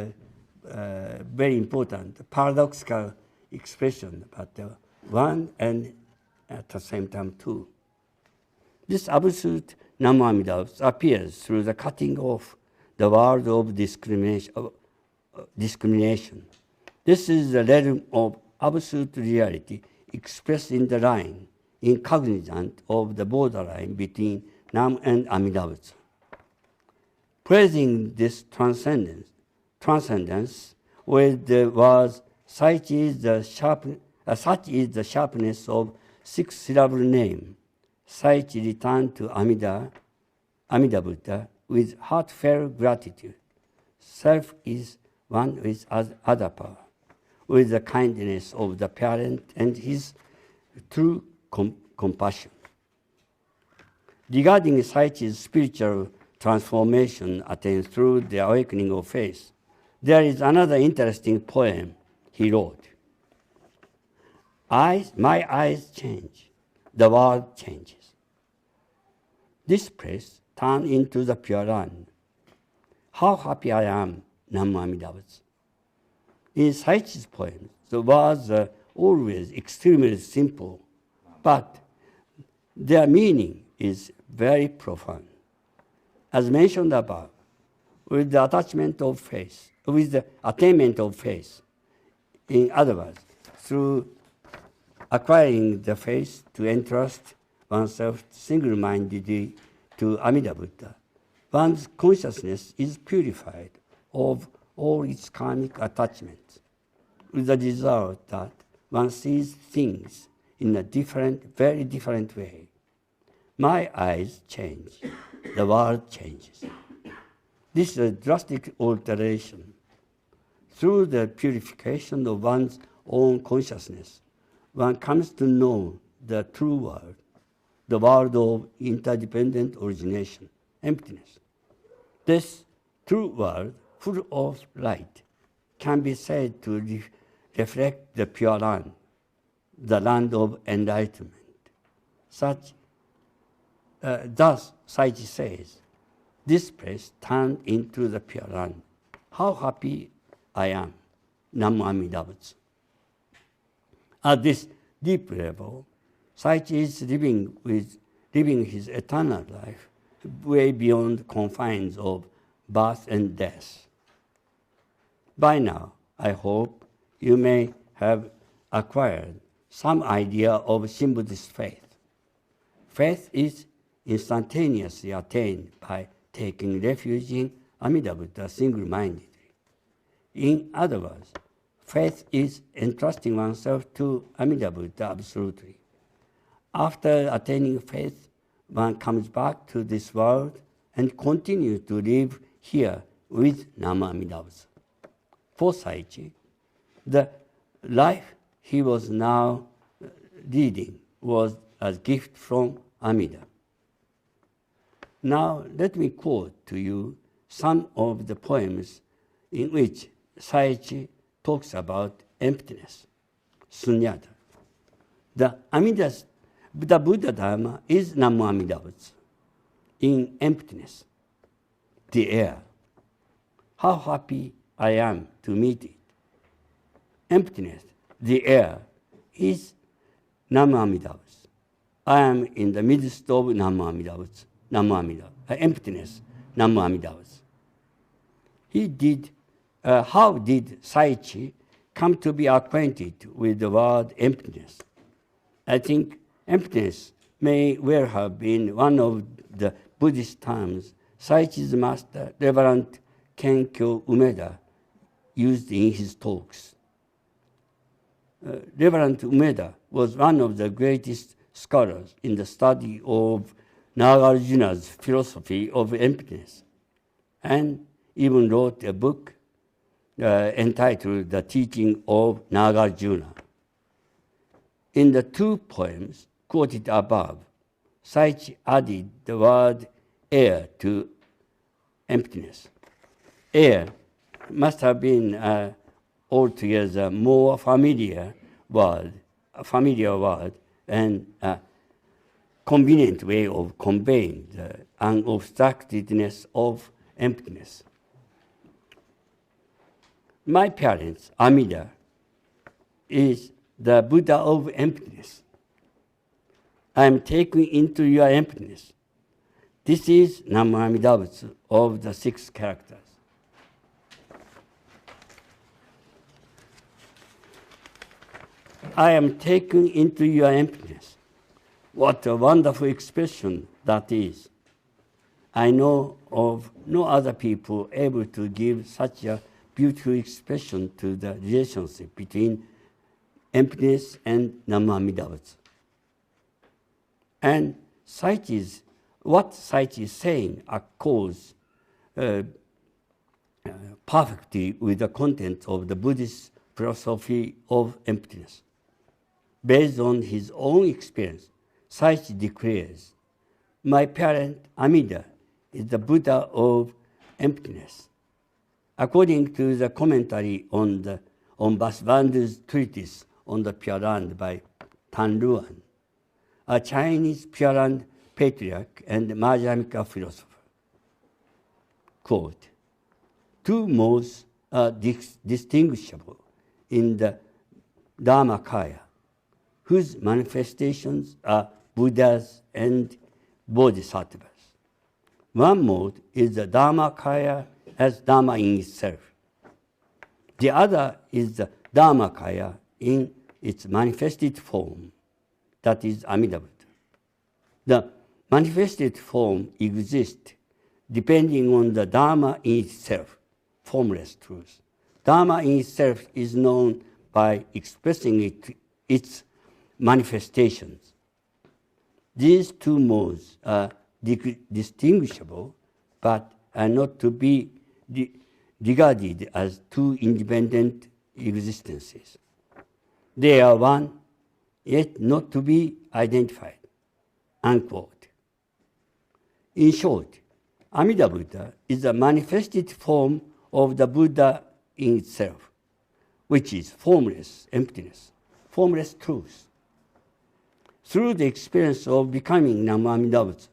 very important, paradoxical expression, but one and at the same time two. This absolute Nam Amida appears through the cutting off the world of discrimination. This is the realm of absolute reality expressed in the line, incognizant of the borderline between Nam and Amida. Praising this transcendence with the words, such is the sharpness of six-syllable name, Saichi returned to Amida Buddha with heartfelt gratitude. Self is one with other power, with the kindness of the parent and his true compassion. Regarding Saichi's spiritual transformation attained through the awakening of faith, there is another interesting poem he wrote. My eyes change, the world changes. This place turned into the Pure Land. How happy I am, Nam Amida. In Saichi's poems, the words are always extremely simple, but their meaning is very profound. As mentioned above, with the attainment of faith, in other words, through acquiring the faith to entrust oneself single-mindedly to Amida Buddha, one's consciousness is purified of all its karmic attachments, with the result that one sees things in a very different way. My eyes change, the world changes. This is a drastic alteration. Through the purification of one's own consciousness, one comes to know the true world, the world of interdependent origination, emptiness. This true world, full of light, can be said to reflect the Pure Land, the land of enlightenment. Thus, Saichi says, this place turned into the Pure Land. How happy I am, Nam Amida. At this deep level, Saichi is living his eternal life way beyond the confines of birth and death. By now, I hope you may have acquired some idea of Shin Buddhist faith. Faith is instantaneously attained by taking refuge in Amida Buddha single-mindedly. In other words, faith is entrusting oneself to Amida Buddha absolutely. After attaining faith, one comes back to this world and continues to live here with Nam Amida. For Saichi, the life he was now leading was a gift from Amida. Now let me quote to you some of the poems in which Saichi talks about emptiness, sunyata. The Buddha Dharma is Nam Amida in emptiness, the air. How happy I am to meet it. Emptiness, the air, is Nam Amida. I am in the midst of Nam Amida. Emptiness, Nam Amida. How did Saichi come to be acquainted with the word emptiness. I think emptiness may well have been one of the Buddhist terms Saichi's master, Reverend Kemmyo Umeda, used in his talks. Reverend Umeda was one of the greatest scholars in the study of Nagarjuna's philosophy of emptiness, and even wrote a book entitled The Teaching of Nagarjuna. In the two poems quoted above, Saichi added the word air to emptiness. Air must have been altogether more familiar word and a convenient way of conveying the unobstructedness of emptiness. My parents, Amida, is the Buddha of emptiness. I am taken into your emptiness. This is Namu Amida Butsu of the 6 characters. I am taken into your emptiness. What a wonderful expression that is. I know of no other people able to give such a beautiful expression to the relationship between emptiness and Namu Amida Butsu. And what Saichi is saying accords perfectly with the content of the Buddhist philosophy of emptiness. Based on his own experience, Saichi declares, my parent Amida is the Buddha of emptiness. According to the commentary on Vasubandhu's treatise on the Pure Land by Tannishō, a Chinese Pure Land patriarch and Madhyamika philosopher, quote, 2 modes are distinguishable in the Dharmakaya, whose manifestations are Buddhas and Bodhisattvas. One mode is the Dharmakaya as Dharma in itself. The other is the Dharmakaya in its manifested form, that is Amida Buddha. The manifested form exists depending on the Dharma in itself, formless truth. Dharma in itself is known by expressing its manifestations. These 2 modes are distinguishable, but are not to be regarded as 2 independent existences. They are one, yet not to be identified, unquote. In short, Amida Buddha is a manifested form of the Buddha in itself, which is formless emptiness, formless truth. Through the experience of becoming Namu Amida Butsu,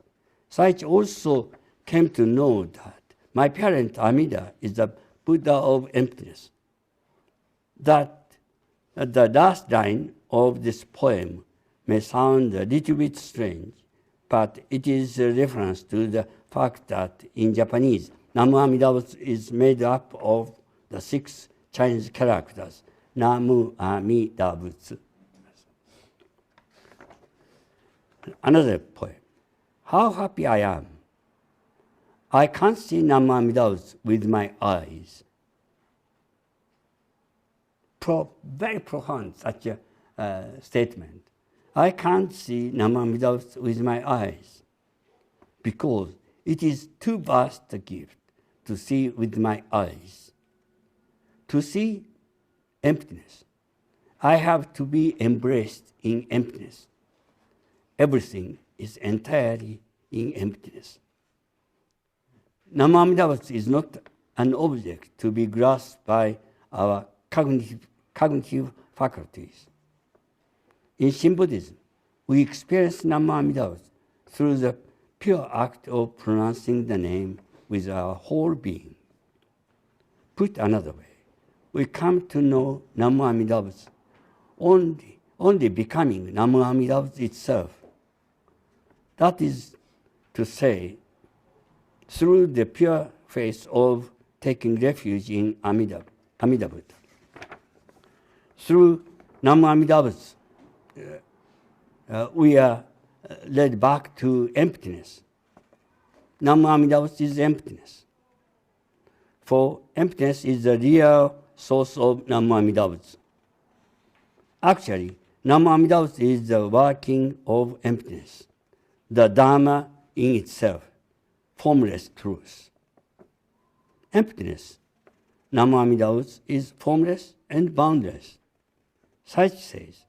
Saichi also came to know that my parent Amida is the Buddha of emptiness. That the last line of this poem may sound a little bit strange, but it is a reference to the fact that in Japanese, Namu Amida Butsu is made up of the 6 Chinese characters, Namu Amida Butsu. Another poem. How happy I am. I can't see Namu Amida Butsu with my eyes. Very profound, such a statement. I can't see Namu Amida Butsu with my eyes because it is too vast a gift to see with my eyes. To see emptiness, I have to be embraced in emptiness. Everything is entirely in emptiness. Namu Amida Butsu is not an object to be grasped by our cognitive faculties. In Shin Buddhism, we experience Namu Amida Butsu through the pure act of pronouncing the name with our whole being. Put another way, we come to know Namu Amida Butsu only becoming Namu Amida Butsu itself. That is to say, through the pure faith of taking refuge in Amida Buddha. through Namu Amida Butsu, we are led back to emptiness. Namu Amida Butsu is emptiness. For emptiness is the real source of Namu Amida Butsu. Actually, Namu Amida Butsu is the working of emptiness, the Dharma in itself, formless truth. Emptiness, Namu Amida Butsu, is formless and boundless. Saichi says,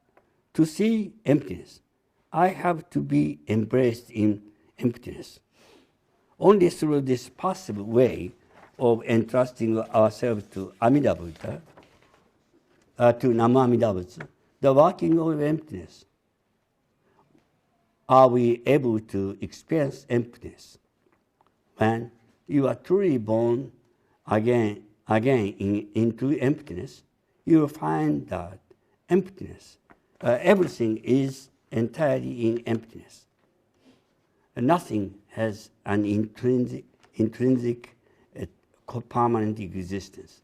to see emptiness, I have to be embraced in emptiness. Only through this passive way of entrusting ourselves to Amida Buddha, to Namu Amida Butsu, the working of emptiness, are we able to experience emptiness. When you are truly born again into emptiness, you will find that emptiness, everything is entirely in emptiness. Nothing has an intrinsic permanent existence.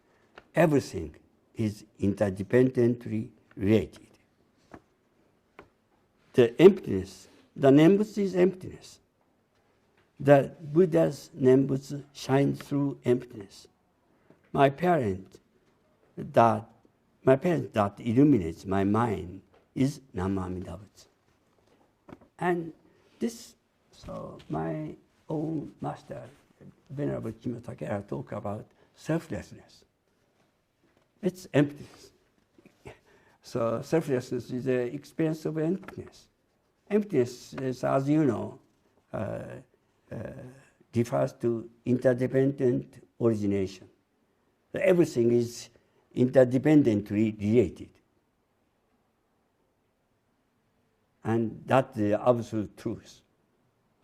Everything is interdependently related. The emptiness, the Nenbutsu is emptiness. The Buddha's Nenbutsu shines through emptiness. My parent that illuminates my mind is Namu Amida Butsu. And this, so my own master, Venerable Kemmyo Taira, talk about selflessness. It's emptiness. So selflessness is the experience of emptiness. Emptiness is, as you know, refers to interdependent origination. Everything is interdependently related. And that's the absolute truth.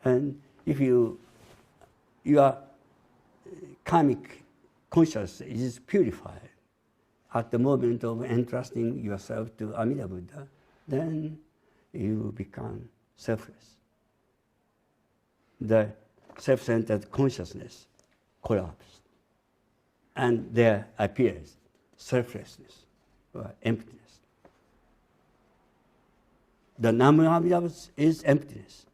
And if your karmic consciousness is purified at the moment of entrusting yourself to Amida Buddha, then you become selfless. The self-centered consciousness collapses, and there appears selflessness or emptiness. The Namu Amida Butsu is emptiness.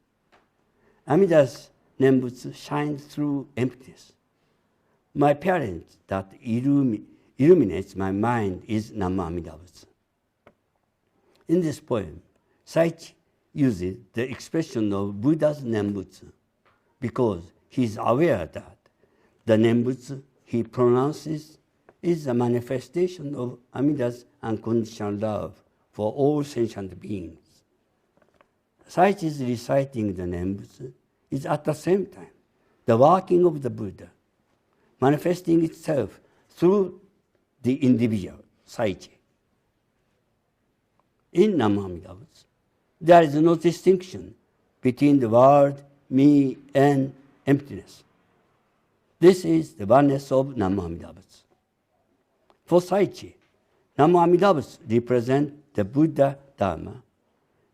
Amida's Nenbutsu shines through emptiness. My parent that illuminates my mind is Namu Amida Butsu. In this poem, Saichi uses the expression of Buddha's Nenbutsu because he is aware that the Nenbutsu he pronounces is a manifestation of Amida's unconditional love for all sentient beings. Saichi's reciting the Nenbutsu is at the same time the working of the Buddha, manifesting itself through the individual, Saichi. In Namu Amida Butsu, there is no distinction between the world, me, and emptiness. This is the oneness of Namu Amida Butsu. For Saichi, Namu Amida Butsu represents the Buddha Dharma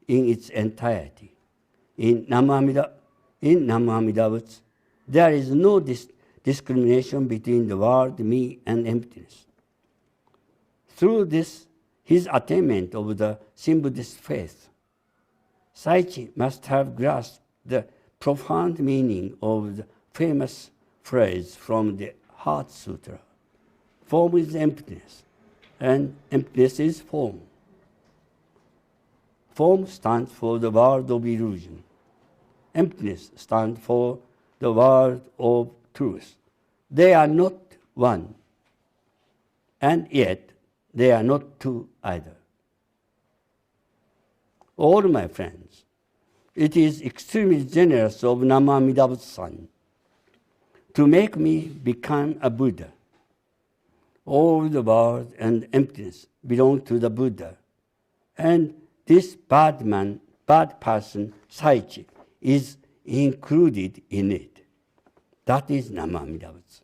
in its entirety. In Namu Amida Butsu, there is no discrimination between the world, me, and emptiness. Through this, his attainment of the Shin Buddhist faith, Saichi must have grasped the profound meaning of the famous phrase from the Heart Sutra: form is emptiness, and emptiness is form. Form stands for the world of illusion. Emptiness stands for the world of truth. They are not one, and yet they are not two either. All my friends, it is extremely generous of Namu Amida Butsu-san to make me become a Buddha. All the world and emptiness belong to the Buddha, and this bad person, Saichi, is included in it. That is Namu Amida Butsu.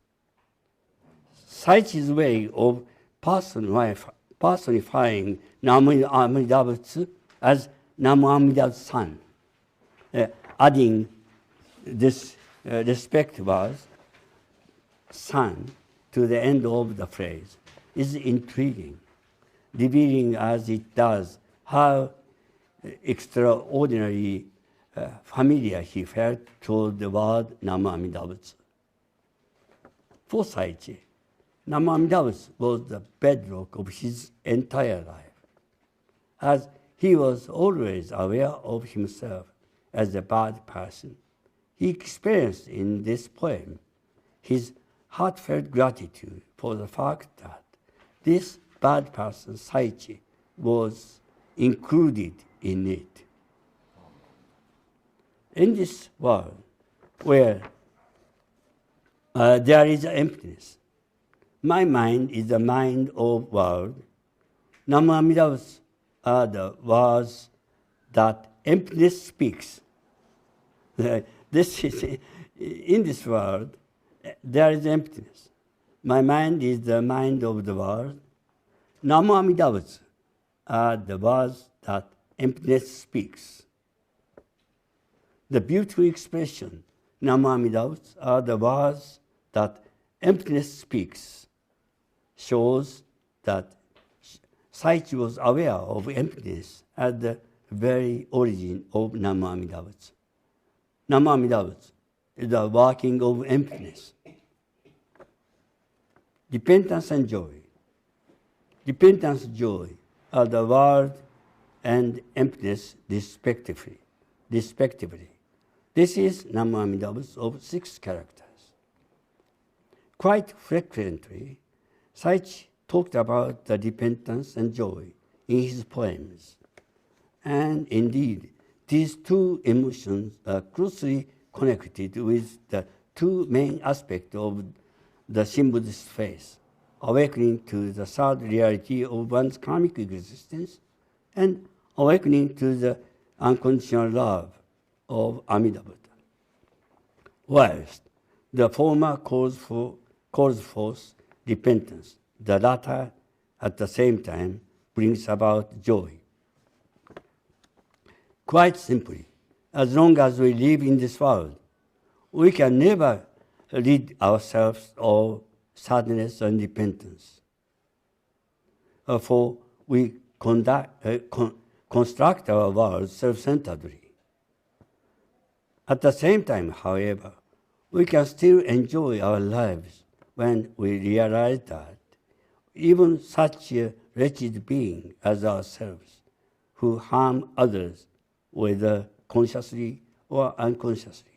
Saichi's way of personifying Namu Amida Butsu as Namu Amida Butsu-san, adding this respect was san to the end of the phrase, is intriguing. revealing as it does how extraordinarily familiar he felt toward the word Namu Amida Butsu. For Saichi, Namu Amida Butsu was the bedrock of his entire life, as he was always aware of himself as a bad person. He experienced in this poem his heartfelt gratitude for the fact that this bad person, Saichi, was included in it. In this world where there is emptiness, my mind is the mind of world. Namu Amida Butsu are the words that emptiness speaks. This is, in this world, there is emptiness. My mind is the mind of the world. Namu Amida Butsu are the words that emptiness speaks. The beautiful expression, Namu Amida Butsu are the words that emptiness speaks, shows that Saichi was aware of emptiness at the very origin of Namu Amida Butsu. Namu Amida Butsu is the working of emptiness. Repentance and joy. Repentance and joy are the world and emptiness respectively. This is Namu Amida Butsu of 6 characters. Quite frequently, Saichi talked about the repentance and joy in his poems. And indeed, these two emotions are closely connected with the two main aspects of the Shin Buddhist faith, awakening to the third reality of one's karmic existence and awakening to the unconditional love of Amida Buddha. Whilst the former calls forth repentance, the latter at the same time brings about joy. Quite simply, as long as we live in this world, we can never rid ourselves of sadness and repentance. For we construct our world self-centeredly. At the same time, however, we can still enjoy our lives when we realize that even such a wretched being as ourselves, who harm others, whether consciously or unconsciously,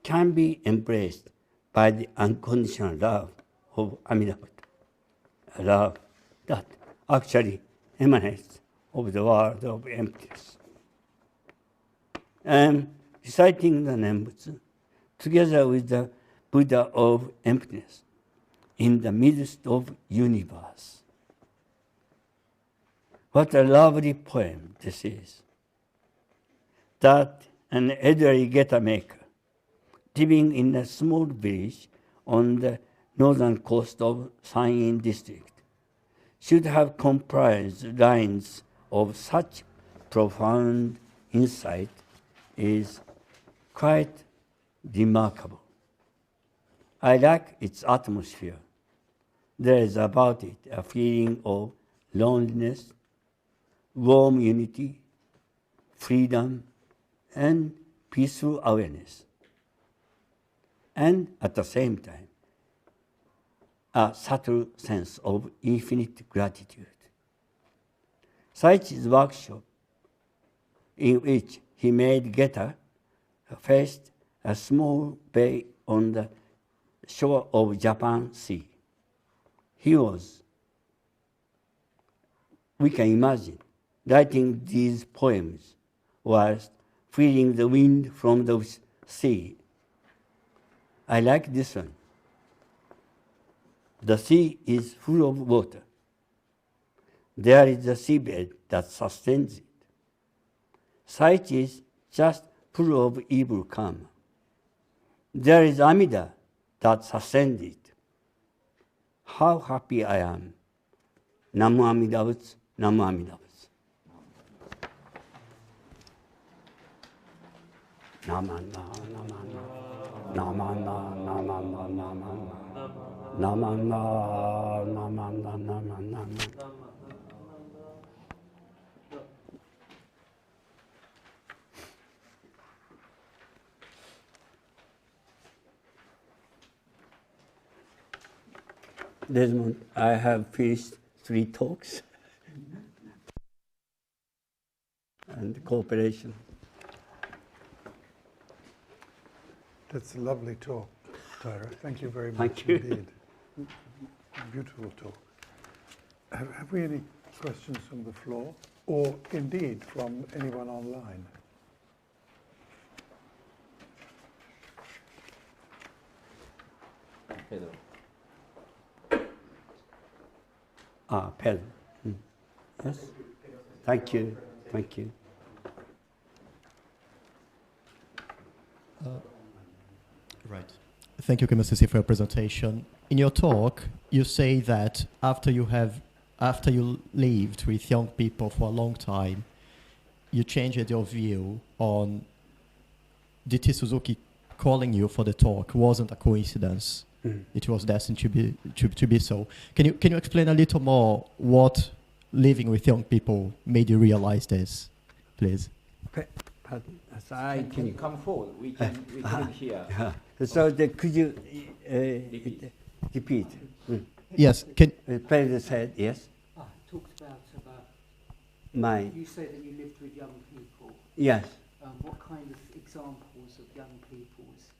can be embraced by the unconditional love of Amida Buddha, a love that actually emanates of the world of emptiness. And reciting the Nenbutsu, together with the Buddha of emptiness, in the midst of universe. What a lovely poem this is. That an elderly geta maker, living in a small village on the northern coast of Sanyin district, should have comprised lines of such profound insight is quite remarkable. I like its atmosphere. There is about it a feeling of loneliness, warm unity, freedom, and peaceful awareness. And at the same time, a subtle sense of infinite gratitude. Saichi's workshop, in which he made geta, faced a small bay on the shore of Japan Sea. He was, we can imagine, writing these poems whilst feeling the wind from the sea. I like this one. The sea is full of water. There is a seabed that sustains it. Saichi is just full of evil karma. There is Amida that sustains it. How happy I am. Namu Amida Butsu, Namu Amida Butsu. Namana, namana, namana, namana, namana, namana, namana, namana, namana. Desmond, I have finished 3 talks and cooperation. That's a lovely talk, Taira. Thank you very much Thank you. indeed. Beautiful talk. Have we any questions from the floor, or indeed from anyone online? Pedro. Pedro. Yes? Thank you. Thank you. Right. Thank you, Kemmyo, for your presentation. In your talk, you say that after you lived with young people for a long time, you changed your view on DT Suzuki calling you for the talk wasn't a coincidence. It was destined to be so. Can you explain a little more what living with young people made you realize this, please? Can you come forward? We couldn't hear. So could you repeat? Yes. President said yes. Talked about My you say that you lived with young people. yes. What kind of examples of young people's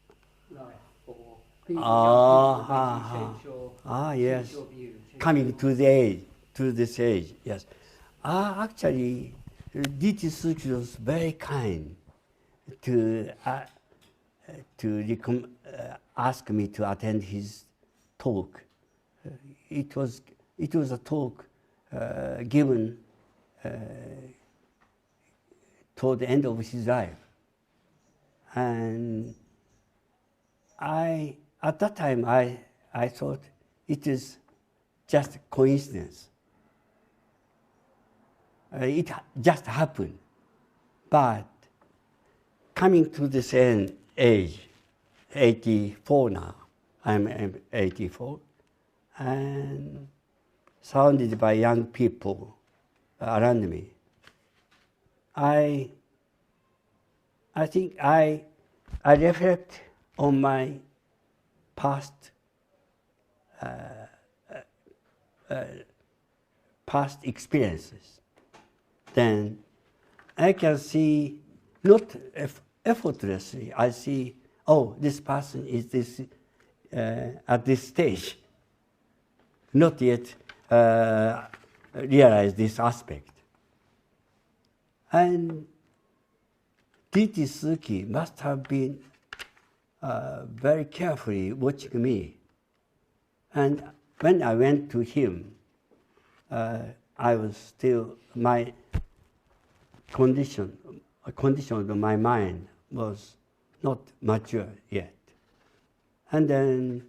life or people Yes. change your view? Coming to this age, yes. Actually, DT Suzuki was very kind to ask me to attend his talk. It was a talk given toward the end of his life, and at that time I thought it is just coincidence. It just happened, but coming to the same age, 84 now, I'm 84, and surrounded by young people around me. I think I reflect on my past experiences. Then I can see, not effortlessly, I see, oh, this person is this at this stage, not yet realize this aspect. And DT Suzuki must have been very carefully watching me. And when I went to him, I was still, my condition of my mind was not mature yet. And then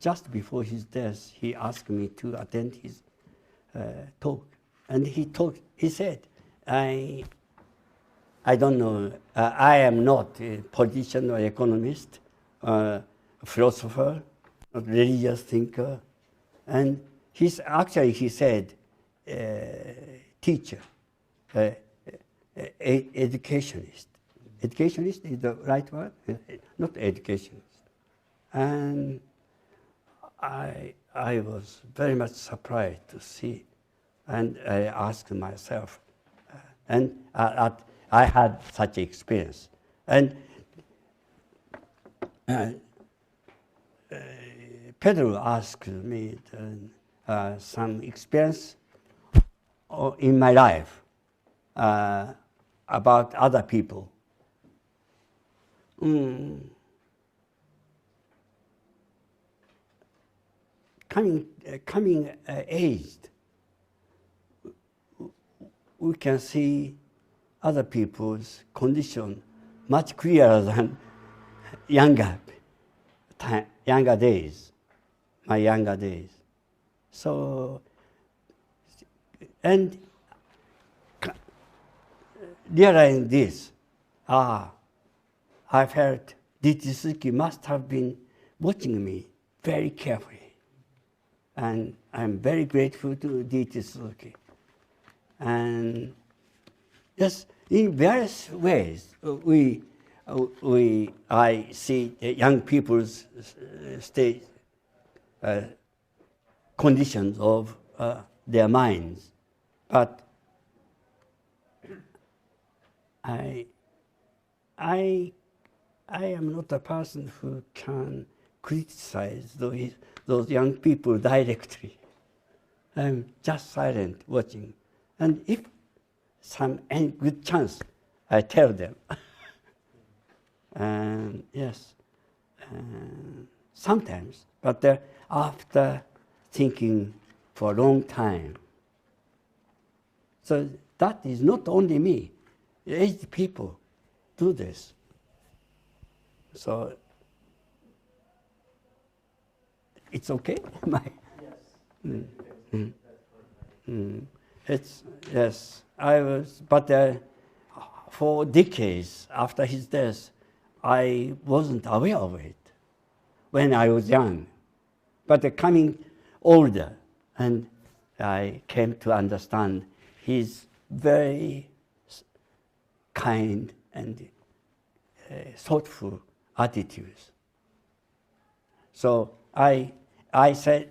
just before his death, he asked me to attend his talk. And he said, I don't know, I am not a politician or economist, philosopher, not religious thinker. And he said, teacher, educationist. Educationist is the right word? Not educationist. And I was very much surprised to see, and I asked myself, and I had such experience. And Pedro asked me some experience in my life about other people. Coming aged, we can see other people's condition much clearer than younger days, my younger days. So, and realizing this, I felt DT Suzuki must have been watching me very carefully. And I'm very grateful to DT Suzuki. And yes, in various ways, I see young people's conditions of their minds. But I am not a person who can criticize those young people directly. I'm just silent watching. And if any good chance, I tell them. Yes, sometimes, but after thinking for a long time. So that is not only me. Aged people do this. So it's okay. It's yes. I was, but for decades after his death, I wasn't aware of it when I was young. But coming older, and I came to understand his very kind and thoughtful attitudes. So I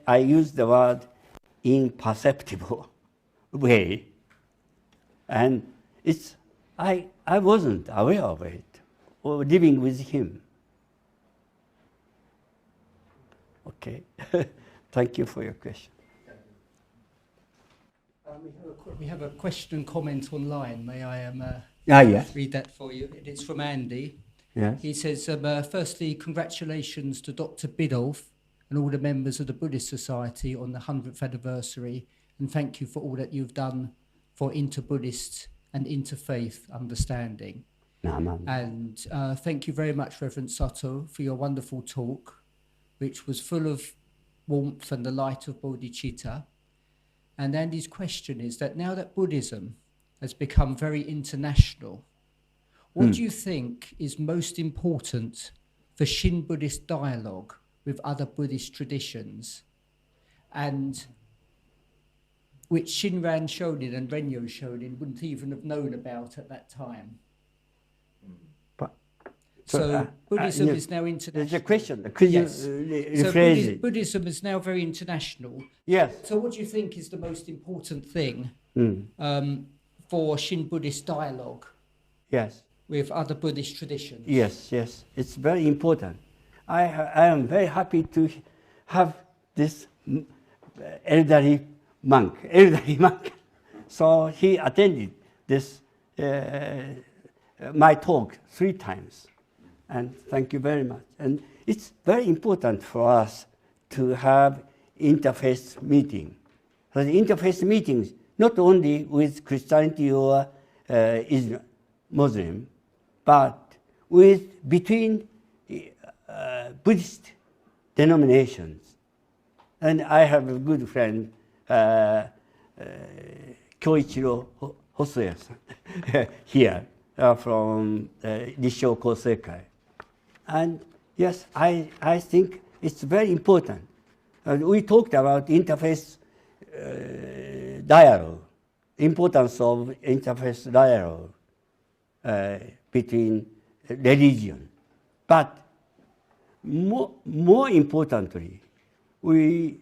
used the word imperceptible way, and I wasn't aware of it or living with him. Okay, thank you for your question. We have a question and comment online. May I Yes. read that for you? It's from Andy. Yes. He says, firstly, congratulations to Dr. Biddulph and all the members of the Buddhist Society on the 100th anniversary, and thank you for all that you've done for inter-Buddhist and interfaith understanding. And thank you very much, Reverend Sato, for your wonderful talk, which was full of warmth and the light of bodhicitta. And Andy's question is that now that Buddhism has become very international, what do you think is most important for Shin Buddhist dialogue with other Buddhist traditions, and which Shinran Shonin and Renyo Shonin wouldn't even have known about at that time? So Buddhism is now international. There's a question. Could you rephrase it? Buddhism is now very international. Yes. So what do you think is the most important thing for Shin Buddhist dialogue? Yes. With other Buddhist traditions? Yes, yes. It's very important. I am very happy to have this elderly monk. So he attended this my talk 3 times. And thank you very much. And it's very important for us to have interfaith meeting. So the interfaith meetings, not only with Christianity or Islam, Muslim, but between Buddhist denominations. And I have a good friend, Kyoichiro Hosoya-san, here from Nissho Koseikai. And yes, I think it's very important. We talked about interfaith dialogue, importance of interfaith dialogue between religion. But more importantly, we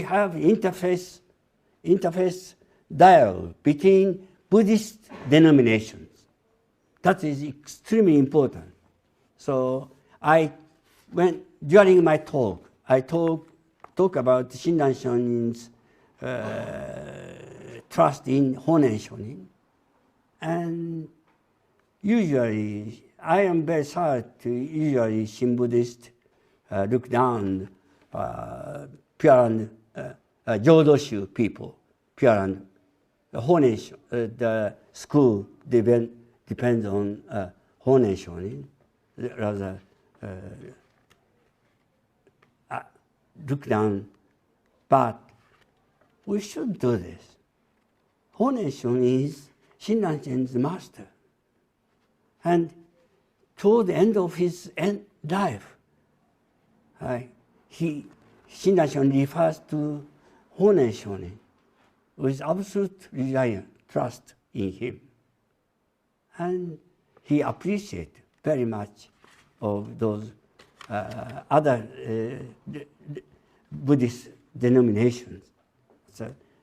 have interfaith dialogue between Buddhist denominations. That is extremely important. So during my talk, I talk about Shinran Shonin's trust in Honen Shonin. And usually, I am very sad to usually Shin Buddhist look down Pure Land Jōdo Shinshū people, Pure Land Honen, the school depends on Honen Shonin, rather look down. But we should do this. Honen Shonin is Shinran Shonin's master. And toward the end of his life, Shinran Shonin refers to Honen Shonin with absolute reliance, trust in him. And he appreciates very much of those other Buddhist denominations.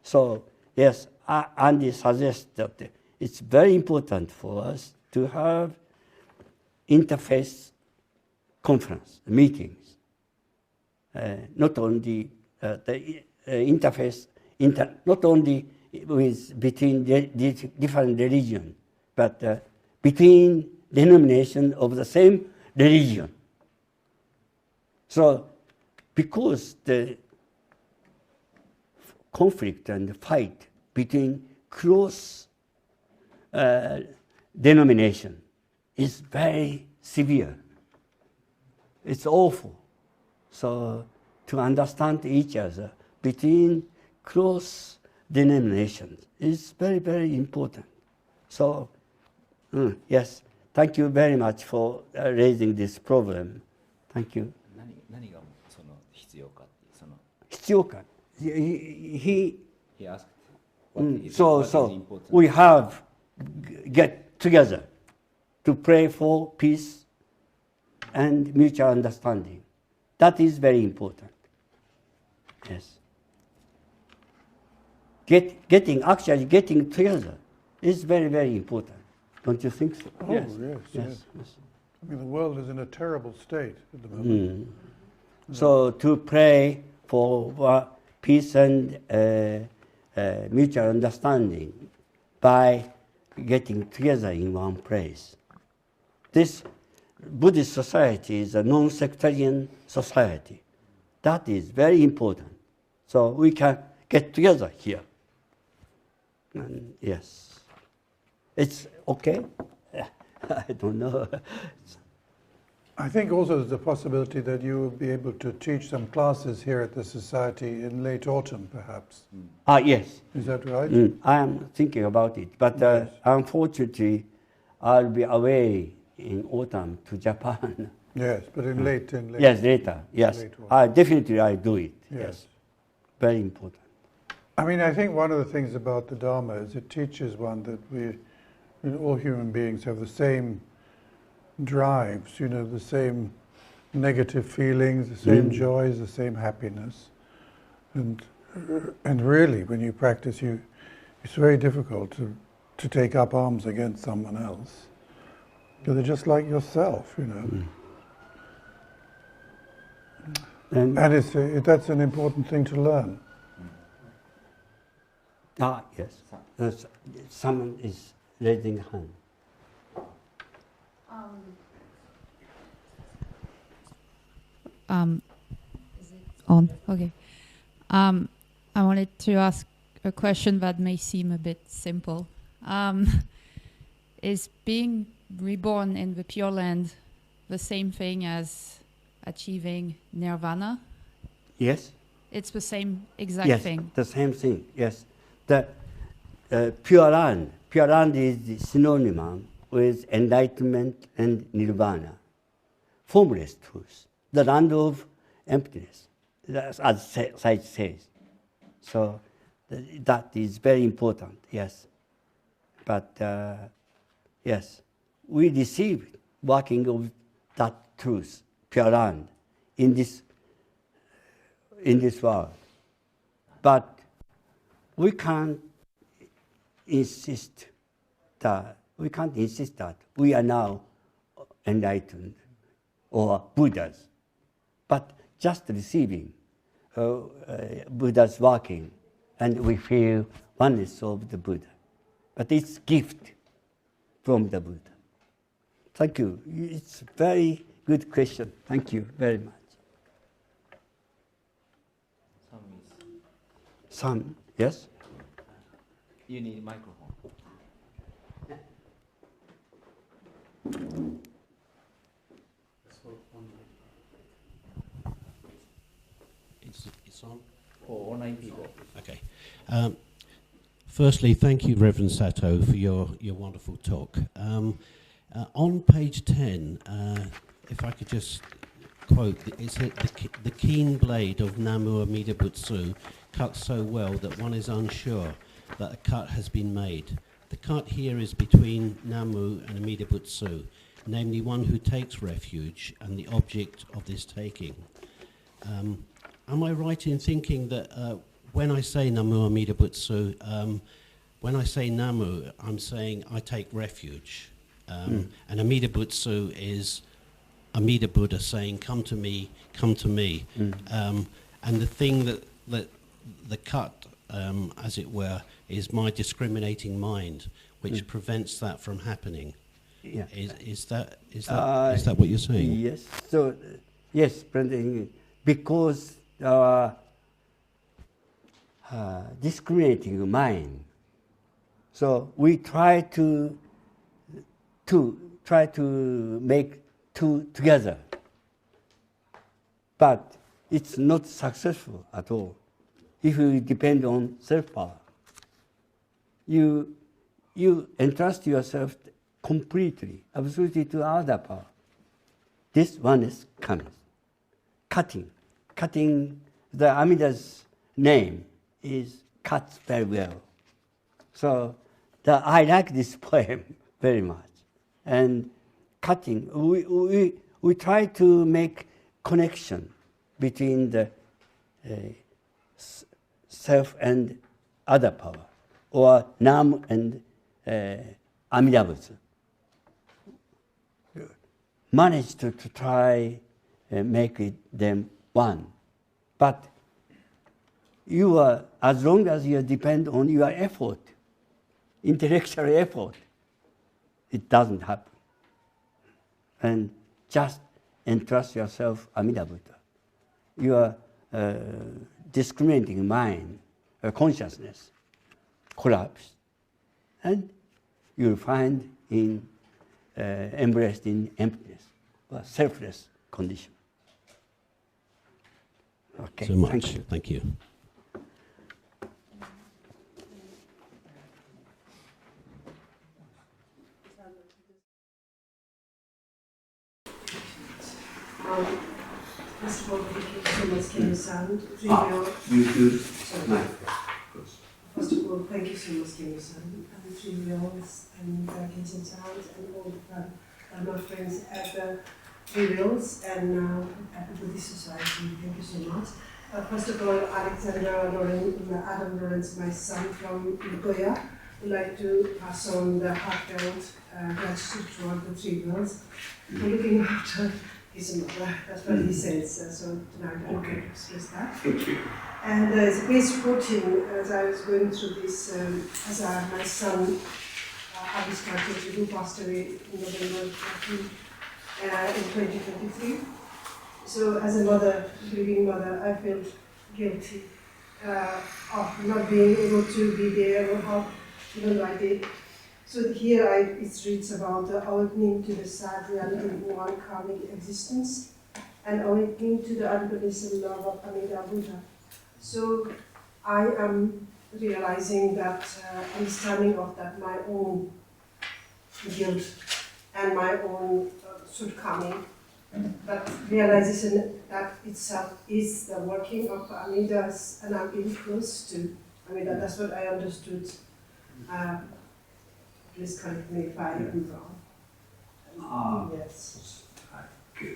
So yes, Andy suggests that it's very important for us to have interfaith conference meetings, not only the interfaith, not only between different religions, but between denominations of the same religion. So, because the conflict and fight between cross denomination is very severe. It's awful. So, to understand each other between cross denominations is very, very important. So, yes, thank you very much for raising this problem. Thank you. 何がその必要かってその必要か he asked what is so important. we have get together to pray for peace and mutual understanding. That is very important. Yes. Actually getting together is very, very important. Don't you think so? Oh, yes. I mean, the world is in a terrible state at the moment. So to pray for peace and mutual understanding by getting together in one place. This Buddhist society is a non-sectarian society. That is very important. So we can get together here. And yes. It's okay? I don't know. I think also there's a possibility that you will be able to teach some classes here at the Society in late autumn, perhaps. Yes. Is that right? I am thinking about it, but Yes. unfortunately, I'll be away in autumn to Japan. Yes, but in late. Yes, later. Yes, late autumn. definitely I do it. Yes. Very important. I mean, I think one of the things about the Dharma is it teaches one that all human beings have the same drives, the same negative feelings, the same joys, the same happiness. And really, when you practice, it's very difficult to take up arms against someone else. Because they're just like yourself, And that's an important thing to learn. Yes. Someone is raising a hand. Is it on? Okay. I wanted to ask a question that may seem a bit simple. Is being reborn in the Pure Land the same thing as achieving nirvana? Yes. It's the same exact thing. Yes, the same thing. Yes. The Pure Land is synonym with enlightenment and nirvana, formless truth, the land of emptiness, as Saichi says. So that is very important. Yes, but yes, we receive working of that truth, Pure Land, in this world, but we can't insist that we are now enlightened or Buddhas, but just receiving Buddha's working, and we feel oneness of the Buddha. But it's gift from the Buddha. Thank you. It's a very good question. Thank you very much. Some, yes? You need a microphone. It's on? For online people. Okay. Firstly, thank you, Reverend Sato, for your wonderful talk. On page 10, if I could just quote, it said, the keen blade of Namu Amida Butsu cuts so well that one is unsure that a cut has been made. The cut here is between Namu and Amida Butsu, namely one who takes refuge and the object of this taking. am I right in thinking that when I say Namu Amida Butsu, when I say Namu, I'm saying I take refuge. And Amida Butsu is Amida Buddha saying, come to me, come to me. And the thing that the cut, as it were, is my discriminating mind, which prevents that from happening. Yeah. Is that what you're saying? Yes. So, yes, because discriminating mind. So we try to make two together, but it's not successful at all. If you depend on self-power, you entrust yourself completely, absolutely to other power. This one is coming, cutting. The Amida's name is cuts very well. So I like this poem very much. And cutting, we try to make connection between the self and other power, or Nam and Amida Butsu. Manage to try make them one. But you are, as long as you depend on your effort, intellectual effort, it doesn't happen. And just entrust yourself Amida Buddha. Your discriminating mind, consciousness, collapse, and you'll find embraced in emptiness, or selfless condition. Okay, so much. Thank you. Thank you. First of all, thank you so much, Kemmyo-san. You Sorry. First of all, thank you so much, Kemmyo-san, and Trivials, and Kenshin-san, and all my friends at the Trivials and at the Buddhist Society. Thank you so much. First of all, Adam Lawrence, my son from Nagoya, would like to pass on the heartfelt gratitude toward the Trivials for looking after his mother. That's what he says. So tonight I'm going to express that. Thank you. And it's page 14, as I was going through this, as my son Abhishek, who passed away in November in 2023. So as a mother, grieving mother, I felt guilty of not being able to be there or help, even though I did. So here it reads about the awakening to the sad reality of one karmic existence and awakening to the unconditional love of Amida Buddha. So I am realizing that understanding of that my own guilt and my own shortcoming, that realization that itself is the working of Amida's, and I'm being close to Amida. That's what I understood. Please correct me if I am wrong. Yes.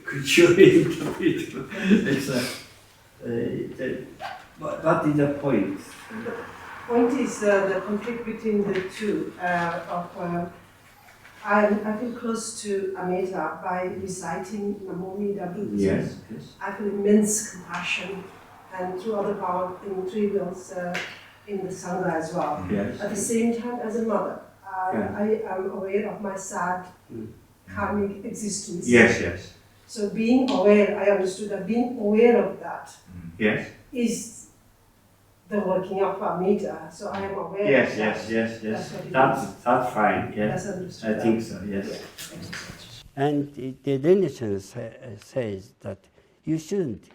Could you interpret? What is the point? The point is the conflict between the two. I feel close to Amida by reciting Namo Amida Butsu. Yes. I feel immense compassion, and through other power in Trivials in the Sangha as well. Yes. At the same time, as a mother, I am aware of my sad karmic existence. Yes. So being aware, I understood that being aware of that is the working of Amida. So I am aware of that. Yes. That's fine. Yes. I think so. Yes. And the denomination says that you shouldn't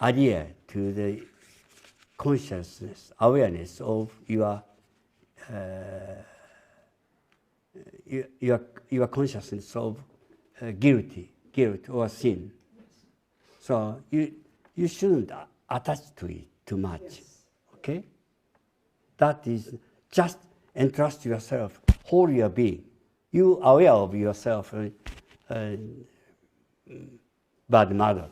adhere to the consciousness, awareness of your consciousness of guilt or sin. So you shouldn't attach to it too much. Yes. Okay? That is just entrust yourself, whole your being. You are aware of yourself, bad mother,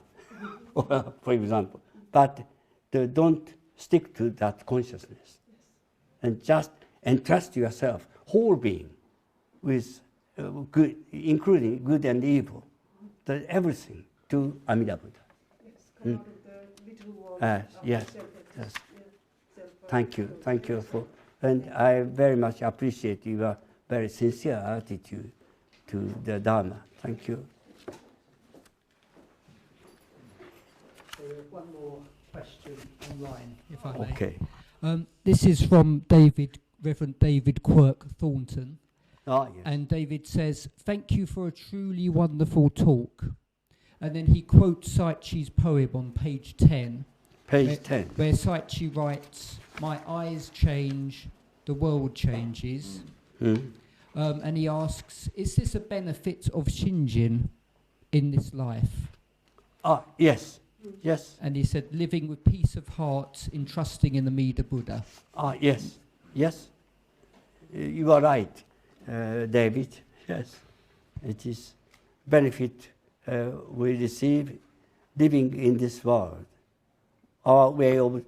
for example. but don't stick to that consciousness. And just entrust yourself, whole being, with good, including good and evil, everything to Amida Buddha. Yes, come out of the little world. Yes. Thank you for, and I very much appreciate your very sincere attitude to the Dharma. Thank you. So one more question online, if I may. Okay. This is from Reverend David Quirk Thornton. Yes. And David says, "Thank you for a truly wonderful talk." And then he quotes Saichi's poem on page 10. Page 10. Where Saichi writes, "My eyes change, the world changes." And he asks, is this a benefit of Shinjin in this life? Yes. And he said, living with peace of heart in trusting in the Amida Buddha. Yes. You are right, David. Yes. It is benefit we receive living in this world. Our way of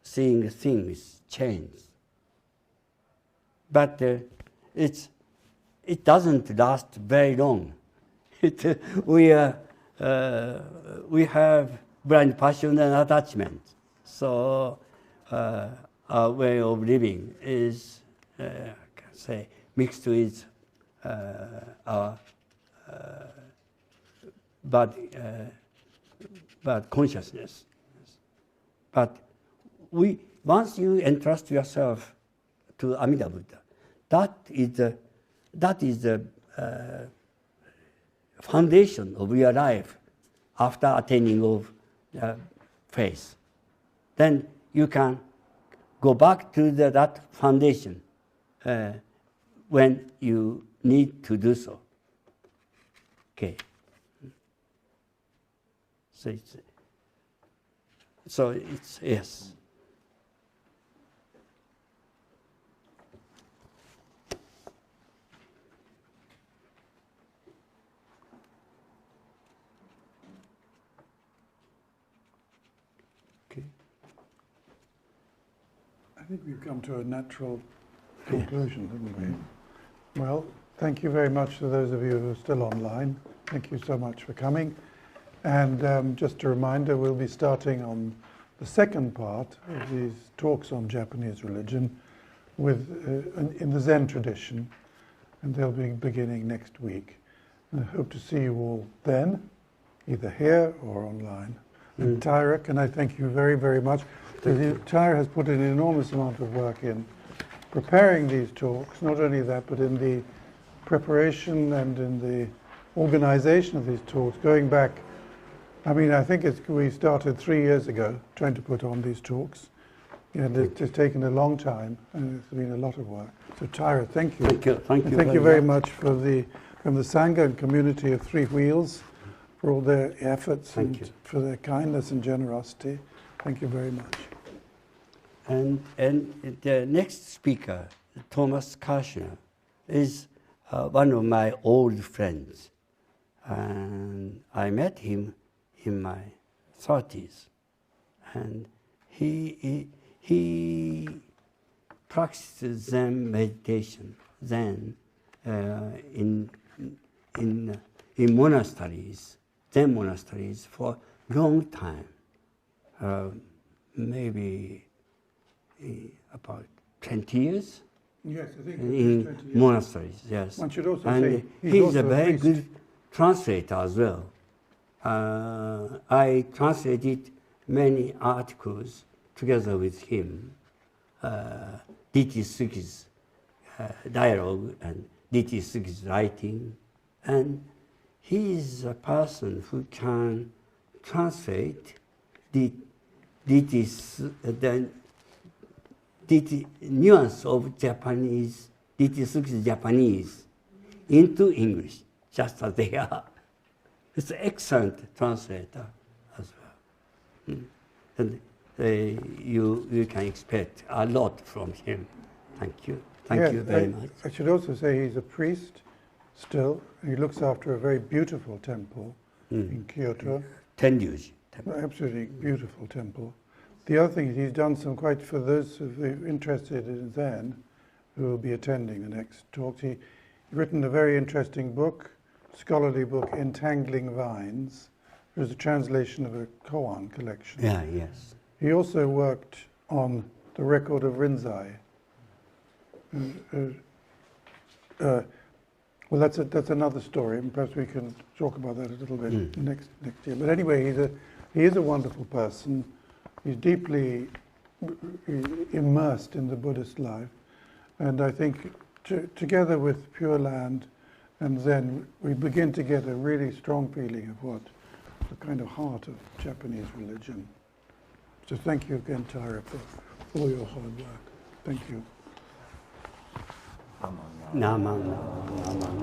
seeing things change. But it doesn't last very long. We have blind passion and attachment. So our way of living is, I can say, mixed with our bad consciousness. But once you entrust yourself to Amida Buddha, that is the foundation of your life after attaining of faith. Then you can go back to that foundation when you need to do so. Okay. So it's yes. I think we've come to a natural conclusion, haven't we? Well, thank you very much to those of you who are still online. Thank you so much for coming. And just a reminder, we'll be starting on the second part of these talks on Japanese religion in the Zen tradition, and they'll be beginning next week. And I hope to see you all then, either here or online. And Taira, can I thank you very, very much? Taira has put an enormous amount of work in preparing these talks, not only that, but in the preparation and in the organization of these talks, going back. I mean, I think we started 3 years ago trying to put on these talks, and it's taken a long time, and it's been a lot of work. So, Taira, thank you. Thank you very much from the Sangha and community of Three Wheels for all their efforts and for their kindness and generosity. Thank you very much. And the next speaker, Thomas Karshner, is one of my old friends, and I met him in my 30s, and he practices Zen meditation, in monasteries, Zen monasteries for a long time, maybe about 20 years. Yes, I think in 20 years. Monasteries. Yes, one should also and say he's a also very priest. good translator as well. I translated many articles together with him, D.T. Suzuki's dialogue and D.T. Suzuki's writing, and he is a person who can translate the nuance of Japanese, D.T. Suzuki's Japanese, into English, just as they are. It's an excellent translator as well. And you can expect a lot from him. Thank you. Thank you very much. I should also say he's a priest still. He looks after a very beautiful temple in Kyoto. Tenryūji. Absolutely beautiful temple. The other thing is he's done some quite, for those who are interested in Zen, who will be attending the next talks, he's written a very interesting book, scholarly book, Entangling Vines. It was a translation of a koan collection. Yeah, yes. He also worked on the record of Rinzai. Well, that's another story, and perhaps we can talk about that a little bit next year. But anyway, he is a wonderful person. He's deeply immersed in the Buddhist life, and I think together with Pure Land and Zen, we begin to get a really strong feeling of what the kind of heart of Japanese religion. So thank you again, Taira, for all your hard work. Thank you. Nama.